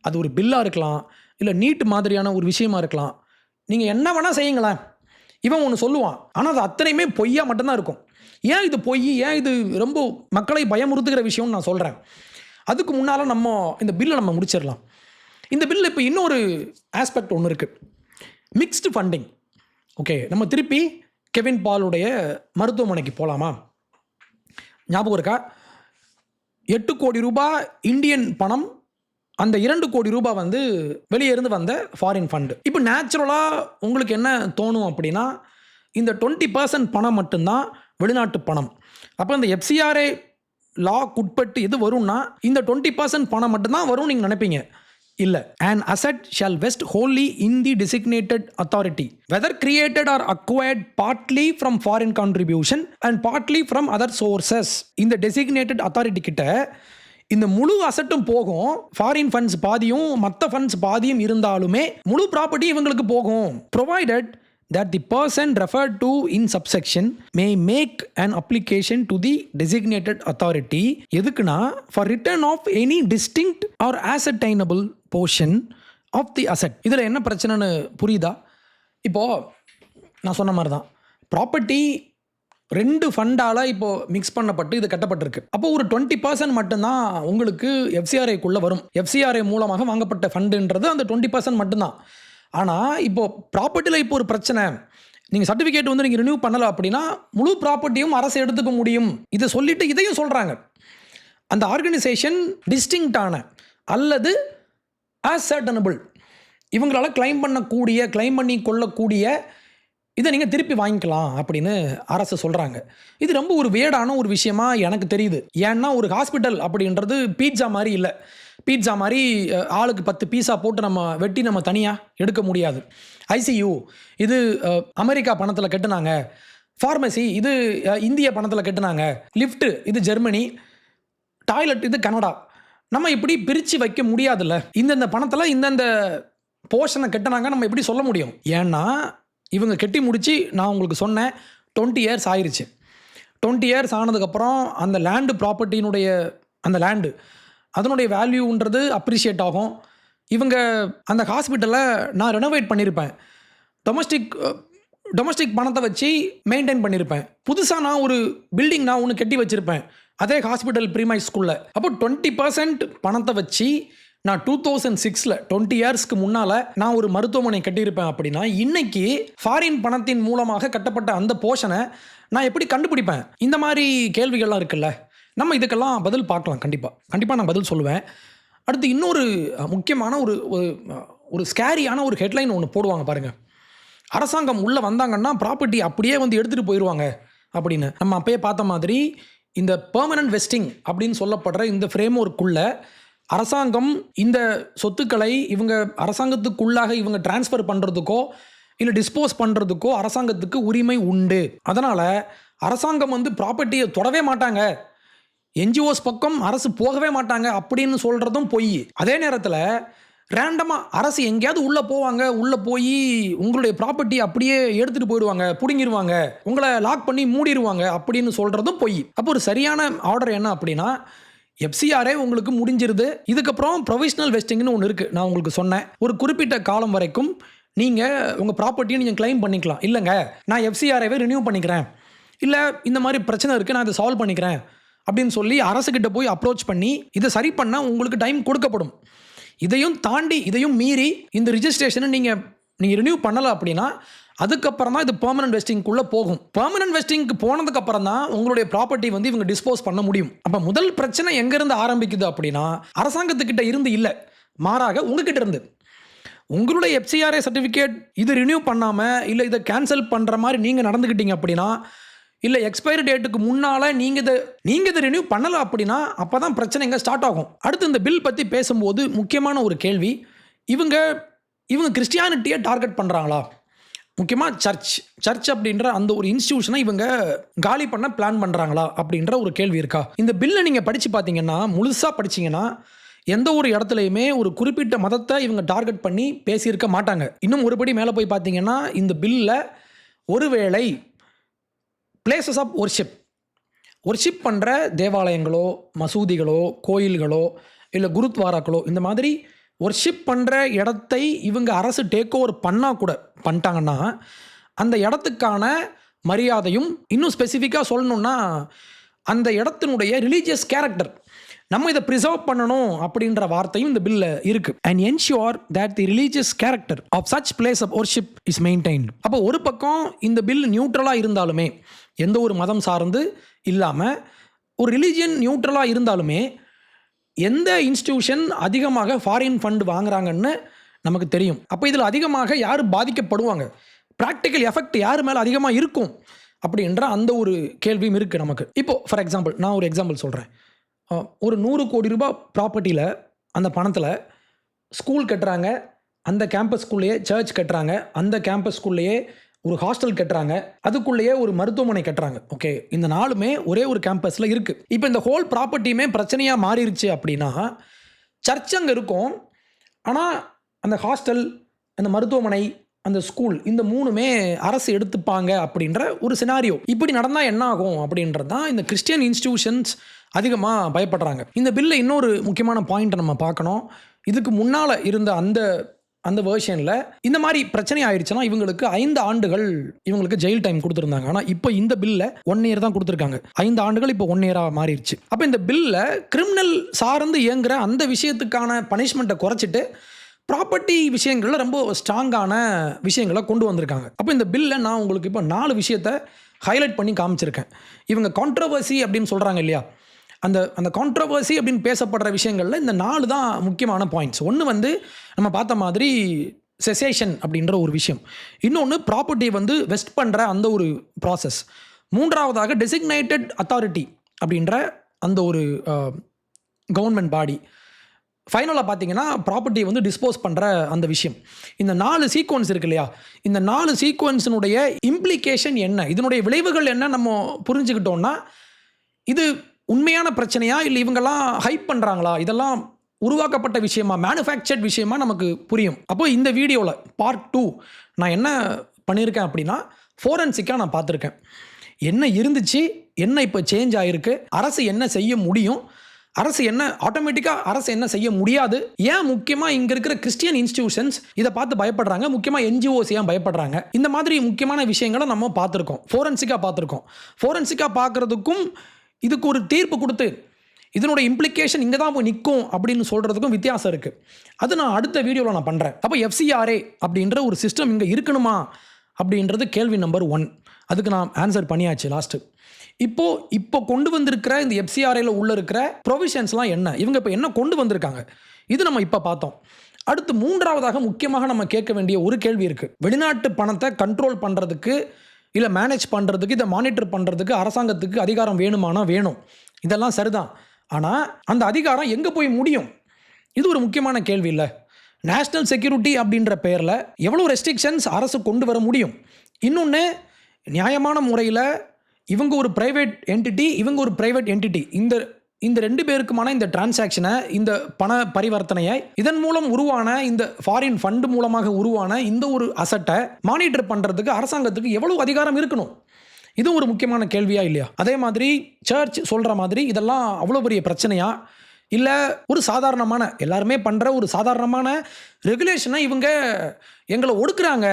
அது ஒரு பில்லாக இருக்கலாம், இல்லை நீட் மாதிரியான ஒரு விஷயமா இருக்கலாம், நீங்கள் என்ன வேணால் செய்யுங்களேன், இவன் ஒன்று சொல்லுவான், ஆனால் அது அத்தனையுமே பொய்யா மட்டும்தான் இருக்கும். ஏன் இது பொய், ஏன் இது ரொம்ப மக்களை பயமுறுத்துகிற விஷயம்னு நான் சொல்கிறேன். அதுக்கு முன்னால் நம்ம இந்த பில்லை நம்ம முடிச்சிடலாம். இந்த பில்லில் இப்போ இன்னொரு ஆஸ்பெக்ட் ஒன்று இருக்குது, மிக்ஸ்டு ஃபண்டிங். ஓகே, நம்ம திருப்பி கெவின் பாலுடைய மருத்துவமனைக்கு போகலாமா? ஞாபகம் இருக்கா? 8 கோடி ரூபாய் இந்தியன் பணம், அந்த 2 கோடி ரூபாய் வந்து வெளியே இருந்து வந்த ஃபாரின் ஃபண்டு. இப்போ நேச்சுரலாக உங்களுக்கு என்ன தோணும் அப்படின்னா, இந்த 20% பணம் மட்டும்தான் வெளிநாட்டு பணம். அப்போ இந்த எஃப்சிஆர்ஏ லாக்கு உட்பட்டு எது வரும்னா இந்த 20% பணம் மட்டும்தான் வரும் நீங்கள் நினைப்பீங்க. இல்லை, an asset shall vest wholly in the designated authority, whether created or acquired partly from foreign contribution and partly from other sources. இந்த designated authority கிட்ட இந்த முழு அசட்டும் போகும். ஃபாரின் ஃபண்ட்ஸ் பாதியும் மற்ற ஃபண்ட்ஸ் பாதியும் இருந்தாலுமே முழு ப்ராப்பர்ட்டி இவங்களுக்கு போகும். provided that the person referred to in subsection may make an application to the designated authority. எதுக்குன்னா for return of any distinct or ascertainable portion of the asset. இதில் என்ன பிரச்சனைன்னு புரியுதா? இப்போது நான் சொன்ன மாதிரி தான், ப்ராப்பர்ட்டி 2 ஃபண்டால் இப்போது மிக்ஸ் பண்ணப்பட்டு இது கட்டப்பட்டிருக்கு. அப்போ ஒரு 20% மட்டும்தான் உங்களுக்கு எஃப்சிஆர்ஐக்குள்ளே வரும். எஃப்சிஆர்ஐ மூலமாக வாங்கப்பட்ட ஃபண்டுன்றது அந்த 20% மட்டும்தான். ஆனால் இப்போது ப்ராப்பர்ட்டியில் இப்போ ஒரு பிரச்சனை, நீங்கள் சர்டிஃபிகேட் வந்து நீங்கள் ரினியூ பண்ணலை அப்படின்னா முழு ப்ராப்பர்ட்டியும் அரசு எடுத்துக்க முடியும். இதை சொல்லிவிட்டு இதையும் சொல்கிறாங்க, அந்த ஆர்கனைசேஷன் டிஸ்டிங்டான அல்லது அசர்டனபிள், இவங்களால் கிளைம் பண்ணி கொள்ளக்கூடிய இதை நீங்கள் திருப்பி வாங்கிக்கலாம் அப்படின்னு அரசு சொல்கிறாங்க. இது ரொம்ப ஒரு வேடான ஒரு விஷயமா எனக்கு தெரியுது. ஏன்னா ஒரு ஹாஸ்பிட்டல் அப்படின்றது பீட்சா மாதிரி இல்லை. பீட்சா மாதிரி ஆளுக்கு 10 பீஸா போட்டு நம்ம வெட்டி நம்ம தனியாக எடுக்க முடியாது. ஐசியூ இது அமெரிக்கா பணத்தில் கட்டுனாங்க, ஃபார்மசி இது இந்திய பணத்தில் கட்டுனாங்க, லிஃப்ட்டு இது ஜெர்மனி, டாய்லெட் இது கனடா. நம்ம இப்படி பிரித்து வைக்க முடியாதுல்ல. இந்தந்த பணத்தில் இந்தந்த போர்ஷனை கட்டினாங்க நம்ம எப்படி சொல்ல முடியும்? ஏன்னா இவங்க கட்டி முடித்து நான் உங்களுக்கு சொன்னேன் 20 இயர்ஸ் ஆயிடுச்சு. 20 இயர்ஸ் ஆனதுக்கப்புறம் அந்த லேண்டு ப்ராப்பர்ட்டியினுடைய அந்த லேண்டு அதனுடைய வேல்யூன்றது அப்ரிஷியேட் ஆகும். இவங்க அந்த ஹாஸ்பிட்டலை நான் ரெனோவேட் பண்ணியிருப்பேன், டொமஸ்டிக் பணத்தை வச்சு மெயின்டைன் பண்ணியிருப்பேன். புதுசாக நான் ஒரு பில்டிங் நான் ஒன்று கட்டி வச்சுருப்பேன் அதே ஹாஸ்பிட்டல் ப்ரீமைஸ் ஸ்கூலில். அப்போ 20% பணத்தை வச்சு நான் 2006 20 இயர்ஸ்க்கு முன்னால் நான் ஒரு மருத்துவமனை கட்டியிருப்பேன் அப்படின்னா இன்றைக்கி ஃபாரின் பணத்தின் மூலமாக கட்டப்பட்ட அந்த போர்ஷனை நான் எப்படி கண்டுபிடிப்பேன்? இந்த மாதிரி கேள்விகள்லாம் இருக்குல்ல. நம்ம இதுக்கெல்லாம் பதில் பார்க்கலாம். கண்டிப்பாக நான் பதில் சொல்லுவேன். அடுத்து இன்னொரு முக்கியமான ஒரு ஸ்கேரியான ஒரு ஹெட்லைன் ஒன்று போடுவாங்க பாருங்கள். அரசாங்கம் உள்ளே வந்தாங்கன்னா ப்ராப்பர்ட்டி அப்படியே வந்து எடுத்துகிட்டு போயிடுவாங்க அப்படின்னு. நம்ம அப்பயே பார்த்த மாதிரி இந்த பெர்மனன்ட் வெஸ்டிங் அப்படின்னு சொல்லப்படுற இந்த ஃப்ரேம் ஒர்க்குள்ளே அரசாங்கம் இந்த சொத்துக்களை இவங்க அரசாங்கத்துக்குள்ளாக இவங்க டிரான்ஸ்ஃபர் பண்ணுறதுக்கோ இல்லை டிஸ்போஸ் பண்ணுறதுக்கோ அரசாங்கத்துக்கு உரிமை உண்டு. அதனால் அரசாங்கம் வந்து ப்ராப்பர்ட்டியை தொடவே மாட்டாங்க, என்ஜிஓஸ் பக்கம் அரசு போகவே மாட்டாங்க அப்படின்னு சொல்கிறதும் பொய். அதே நேரத்தில் ரேண்டமாக அரசு எங்கேயாவது உள்ளே போவாங்க, உள்ளே போய் உங்களுடைய ப்ராப்பர்ட்டி அப்படியே எடுத்துகிட்டு போயிடுவாங்க, பிடுங்கிடுவாங்க, உங்களை லாக் பண்ணி மூடிடுவாங்க அப்படின்னு சொல்கிறதும் பொய். அப்போ ஒரு சரியான ஆர்டர் என்ன அப்படின்னா எஃப்சிஆரே உங்களுக்கு முடிஞ்சிருது. இதுக்கப்புறம் ப்ரொவிஷனல் வெஸ்டிங்னு ஒன்று இருக்குது. நான் உங்களுக்கு சொன்னேன், ஒரு குறிப்பிட்ட காலம் வரைக்கும் நீங்கள் உங்கள் ப்ராப்பர்ட்டியை நீங்கள் கிளைம் பண்ணிக்கலாம். இல்லைங்க நான் எஃப்சிஆரேவே ரினியூ பண்ணிக்கிறேன், இல்லை இந்த மாதிரி பிரச்சனை இருக்குது நான் இதை சால்வ் பண்ணிக்கிறேன் அப்படின்னு சொல்லி அரசுக்கிட்ட போய் அப்ரோச் பண்ணி இதை சரி பண்ண உங்களுக்கு டைம் கொடுக்கப்படும். இதையும் தாண்டி இதையும் மீறி இந்த ரிஜிஸ்ட்ரேஷனை நீங்கள் ரினியூ பண்ணலை அப்படின்னா அதுக்கப்புறம் தான் இது பெர்மனன்ட் வெஸ்டிங்குள்ளே போகும். பெர்மனன்ட் வெஸ்டிங்க்கு போனதுக்கப்புறம் தான் உங்களுடைய ப்ராப்பர்ட்டி வந்து இவங்க டிஸ்போஸ் பண்ண முடியும். அப்போ முதல் பிரச்சனை எங்கேருந்து ஆரம்பிக்குது அப்படின்னா அரசாங்கத்துக்கிட்ட இருந்து இல்லை, மாறாக உங்ககிட்ட இருந்து. உங்களுடைய எஃப்சிஆர்ஏ சர்டிஃபிகேட் இது ரினியூ பண்ணாமல் இல்லை இதை கேன்சல் பண்ணுற மாதிரி நீங்கள் நடந்துக்கிட்டீங்க அப்படின்னா, இல்லை எக்ஸ்பைரி டேட்டுக்கு முன்னால் நீங்கள் இதை ரினியூ பண்ணலை அப்படின்னா அப்போ தான் பிரச்சனை எங்கே ஸ்டார்ட் ஆகும். அடுத்து இந்த பில் பற்றி பேசும்போது முக்கியமான ஒரு கேள்வி, இவங்க கிறிஸ்டியானிட்டியை டார்கெட் பண்ணுறாங்களா முக்கியமாக சர்ச் அப்படின்ற அந்த ஒரு இன்ஸ்டிடியூஷனை இவங்க காலி பண்ண பிளான் பண்ணுறாங்களா அப்படின்ற ஒரு கேள்வி இருக்கா? இந்த பில்லை நீங்கள் படித்து பார்த்தீங்கன்னா, முழுசாக படிச்சிங்கன்னா எந்த ஒரு இடத்துலையுமே ஒரு குறிப்பிட்ட மதத்தை இவங்க டார்கெட் பண்ணி பேசியிருக்க மாட்டாங்க. இன்னும் ஒருபடி மேலே போய் பார்த்தீங்கன்னா, இந்த பில்லில் ஒருவேளை பிளேசஸ் ஆஃப் ஒர்ஷிப் பண்ணுற தேவாலயங்களோ, மசூதிகளோ, கோயில்களோ, இல்லை குருத்வாராக்களோ, இந்த மாதிரி ஒர்ஷிப் பண்ணுற இடத்தை இவங்க அரசு டேக் ஓவர் பண்ணிட்டாங்கன்னா, அந்த இடத்துக்கான மரியாதையும், இன்னும் ஸ்பெசிஃபிக்காக சொல்லணுன்னா, அந்த இடத்தினுடைய ரிலீஜியஸ் கேரக்டர் நம்ம இதை ப்ரிசர்வ் பண்ணணும் அப்படின்ற வார்த்தையும் இந்த பில்ல இருக்கு. And ensure that the religious character of such place of worship is maintained. அப்போ ஒரு பக்கம் இந்த பில் நியூட்ரலாக இருந்தாலுமே, எந்த ஒரு மதம் சார்ந்து இல்லாமல் ஒரு ரிலீஜியன் நியூட்ரலாக இருந்தாலுமே, எந்த இன்ஸ்டிடியூஷன் அதிகமாக ஃபாரின் ஃபண்ட் வாங்குறாங்கன்னு நமக்கு தெரியும். அப்போ இதில் அதிகமாக யார் பாதிக்கப்படுவாங்க, ப்ராக்டிக்கல் எஃபெக்ட் யார் மேலே அதிகமாக இருக்கும் அப்படின்ற அந்த ஒரு கேள்வியும் இருக்குது நமக்கு. இப்போது ஃபார் எக்ஸாம்பிள், நான் ஒரு எக்ஸாம்பிள் சொல்கிறேன். ஒரு 100 கோடி ரூபாய் ப்ராப்பர்ட்டியில், அந்த பணத்தில் ஸ்கூல் கட்டுறாங்க, அந்த கேம்பஸ்குள்ளேயே சர்ச் கட்டுறாங்க, அந்த கேம்பஸ்குள்ளேயே ஒரு ஹாஸ்டல் கட்டுறாங்க, அதுக்குள்ளேயே ஒரு மருத்துவமனை கட்டுறாங்க. ஓகே, இந்த நாலுமே ஒரே ஒரு கேம்பஸில் இருக்குது. இப்போ இந்த ஹோல் ப்ராப்பர்ட்டியுமே பிரச்சனையாக மாறிடுச்சு அப்படின்னா, சர்ச் அங்கே இருக்கும், ஆனால் அந்த ஹாஸ்டல், அந்த மருத்துவமனை, அந்த ஸ்கூல், இந்த மூணுமே அரசு எடுத்துப்பாங்க அப்படின்ற ஒரு சினாரியோ. இப்படி நடந்தால் என்ன ஆகும் அப்படின்றது தான் இந்த கிறிஸ்டியன் இன்ஸ்டிடியூஷன்ஸ் அதிகமாக பயப்படுறாங்க. இந்த பில்லை இன்னொரு முக்கியமான பாயிண்ட்டை நம்ம பார்க்கணும். இதுக்கு முன்னால் இருந்த அந்த வேர்ஷனில் இந்த மாதிரி பிரச்சனை ஆயிடுச்சுன்னா இவங்களுக்கு 5 ஆண்டுகள் இவங்களுக்கு ஜெயில் டைம் கொடுத்துருந்தாங்க. ஆனால் இப்போ இந்த பில்லை 1 இயர் தான் கொடுத்துருக்காங்க. 5 ஆண்டுகள் இப்போ 1 இயராக மாறிடுச்சு. அப்போ இந்த பில்லில் கிரிமினல் சார்ந்து இயங்குகிற அந்த விஷயத்துக்கான பனிஷ்மெண்ட்டை குறைச்சிட்டு ப்ராப்பர்ட்டி விஷயங்களில் ரொம்ப ஸ்ட்ராங்கான விஷயங்களை கொண்டு வந்திருக்காங்க. அப்போ இந்த பில்லை நான் உங்களுக்கு இப்போ 4 விஷயத்தை ஹைலைட் பண்ணி காமிச்சிருக்கேன். இவங்க கான்ட்ரவர்சி அப்படின்னு சொல்கிறாங்க இல்லையா, அந்த கான்ட்ரவர்சி அப்படின்னு பேசப்படுற விஷயங்களில் இந்த 4 தான் முக்கியமான பாயிண்ட்ஸ். ஒன்று வந்து நம்ம பார்த்த மாதிரி செசேஷன் அப்படின்ற ஒரு விஷயம், இன்னொன்று ப்ராப்பர்ட்டி வந்து வெஸ்ட் பண்ணுற அந்த ஒரு ப்ராசஸ், மூன்றாவதாக டெசிக்னேட்டட் அத்தாரிட்டி அப்படின்ற அந்த ஒரு கவர்மெண்ட் பாடி, ஃபைனலாக பார்த்தீங்கன்னா ப்ராப்பர்ட்டியை வந்து டிஸ்போஸ் பண்ணுற அந்த விஷயம். இந்த 4 சீக்வன்ஸ் இருக்கு இல்லையா, இந்த 4 சீக்வன்ஸினுடைய இம்ப்ளிகேஷன் என்ன, இதனுடைய விளைவுகள் என்ன நம்ம புரிஞ்சுக்கிட்டோம்னா, இது உண்மையான பிரச்சனையா இல்லை இவங்கெல்லாம் ஹைப் பண்ணுறாங்களா, இதெல்லாம் உருவாக்கப்பட்ட விஷயமா, மேனுஃபேக்சர்ட் விஷயமா நமக்கு புரியும். அப்போ இந்த வீடியோவில் பார்ட் 2 நான் என்ன பண்ணியிருக்கேன் அப்படின்னா, ஃபோரன்சிக்காக நான் பார்த்துருக்கேன். என்ன இருந்துச்சு, என்ன இப்போ சேஞ்ச் ஆகிருக்கு, அரசு என்ன செய்ய முடியும், அரசு என்ன செய்ய முடியாது, ஏன் முக்கியமாக இங்கே இருக்கிற கிறிஸ்டியன் இன்ஸ்டிடியூஷன்ஸ் இதை பார்த்து பயப்படுறாங்க, முக்கியமாக NGOs ஏன் பயப்படுறாங்க, இந்த மாதிரி முக்கியமான விஷயங்களை நம்ம பார்த்துருக்கோம், ஃபோரன்சிக்காக பார்த்துருக்கோம். ஃபோரன்சிக்காக பார்க்குறதுக்கும் இதுக்கு ஒரு தீர்ப்பு கொடுத்து இதனுடைய இம்ப்ளிகேஷன் இங்கே தான் போய் நிற்கும் அப்படின்னு சொல்கிறதுக்கும் வித்தியாசம் இருக்குது. அது நான் அடுத்த வீடியோவில் நான் பண்ணுறேன். அப்போ FCRA அப்படின்ற ஒரு சிஸ்டம் இங்கே இருக்கணுமா அப்படின்றது கேள்வி நம்பர் 1. அதுக்கு நான் ஆன்சர் பண்ணியாச்சு லாஸ்ட்டு. இப்போ கொண்டு வந்திருக்கிற இந்த FCRAல உள்ள இருக்கிற ப்ரொவிஷன்ஸ்லாம் என்ன, இவங்க இப்போ என்ன கொண்டு வந்திருக்காங்க, இது நம்ம இப்போ பார்த்தோம். அடுத்து மூன்றாவதாக முக்கியமாக நம்ம கேட்க வேண்டிய ஒரு கேள்வி இருக்குது. வெளிநாட்டு பணத்தை கண்ட்ரோல் பண்ணுறதுக்கு இல்லை மேனேஜ் பண்ணுறதுக்கு, இதை மானிட்டர் பண்ணுறதுக்கு அரசாங்கத்துக்கு அதிகாரம் வேணும், இதெல்லாம் சரிதான். ஆனால் அந்த அதிகாரம் எங்கே போய் முடியும், இது ஒரு முக்கியமான கேள்வி இல்லை. நேஷ்னல் செக்யூரிட்டி அப்படின்ற பெயரில் எவ்வளோ ரெஸ்ட்ரிக்ஷன்ஸ் அரசு கொண்டு வர முடியும். இன்னொன்று, நியாயமான முறையில் இவங்க ஒரு ப்ரைவேட் என்டிட்டி, இவங்க ஒரு ப்ரைவேட் என்டிட்டி, இந்த 2 பேருக்குமான இந்த டிரான்சாக்ஷனை, இந்த பண பரிவர்த்தனையை, இதன் மூலம் உருவான இந்த ஃபாரின் ஃபண்டு மூலமாக உருவான இந்த ஒரு அசட்டை மானிட்டர் பண்ணுறதுக்கு அரசாங்கத்துக்கு எவ்வளோ அதிகாரம் இருக்கணும், இது ஒரு முக்கியமான கேள்வியா இல்லையா? அதே மாதிரி சர்ச் சொல்கிற மாதிரி இதெல்லாம் அவ்வளோ பெரிய பிரச்சனையா, இல்லை ஒரு சாதாரணமான எல்லாருமே பண்ணுற ஒரு சாதாரணமான ரெகுலேஷனை இவங்க எங்களை ஒடுக்குறாங்க,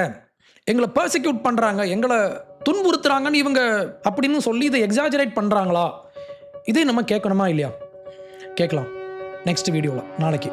எங்களை பர்சிக்யூட் பண்ணுறாங்க, எங்களை துன்புறுத்துறாங்கன்னு இவங்க அப்படின்னு சொல்லி இதை எக்ஸாஜரேட் பண்ணுறாங்களா, இதை நம்ம கேட்கணுமா இல்லையா? கேட்கலாம் நெக்ஸ்ட் வீடியோவில் நாளைக்கு.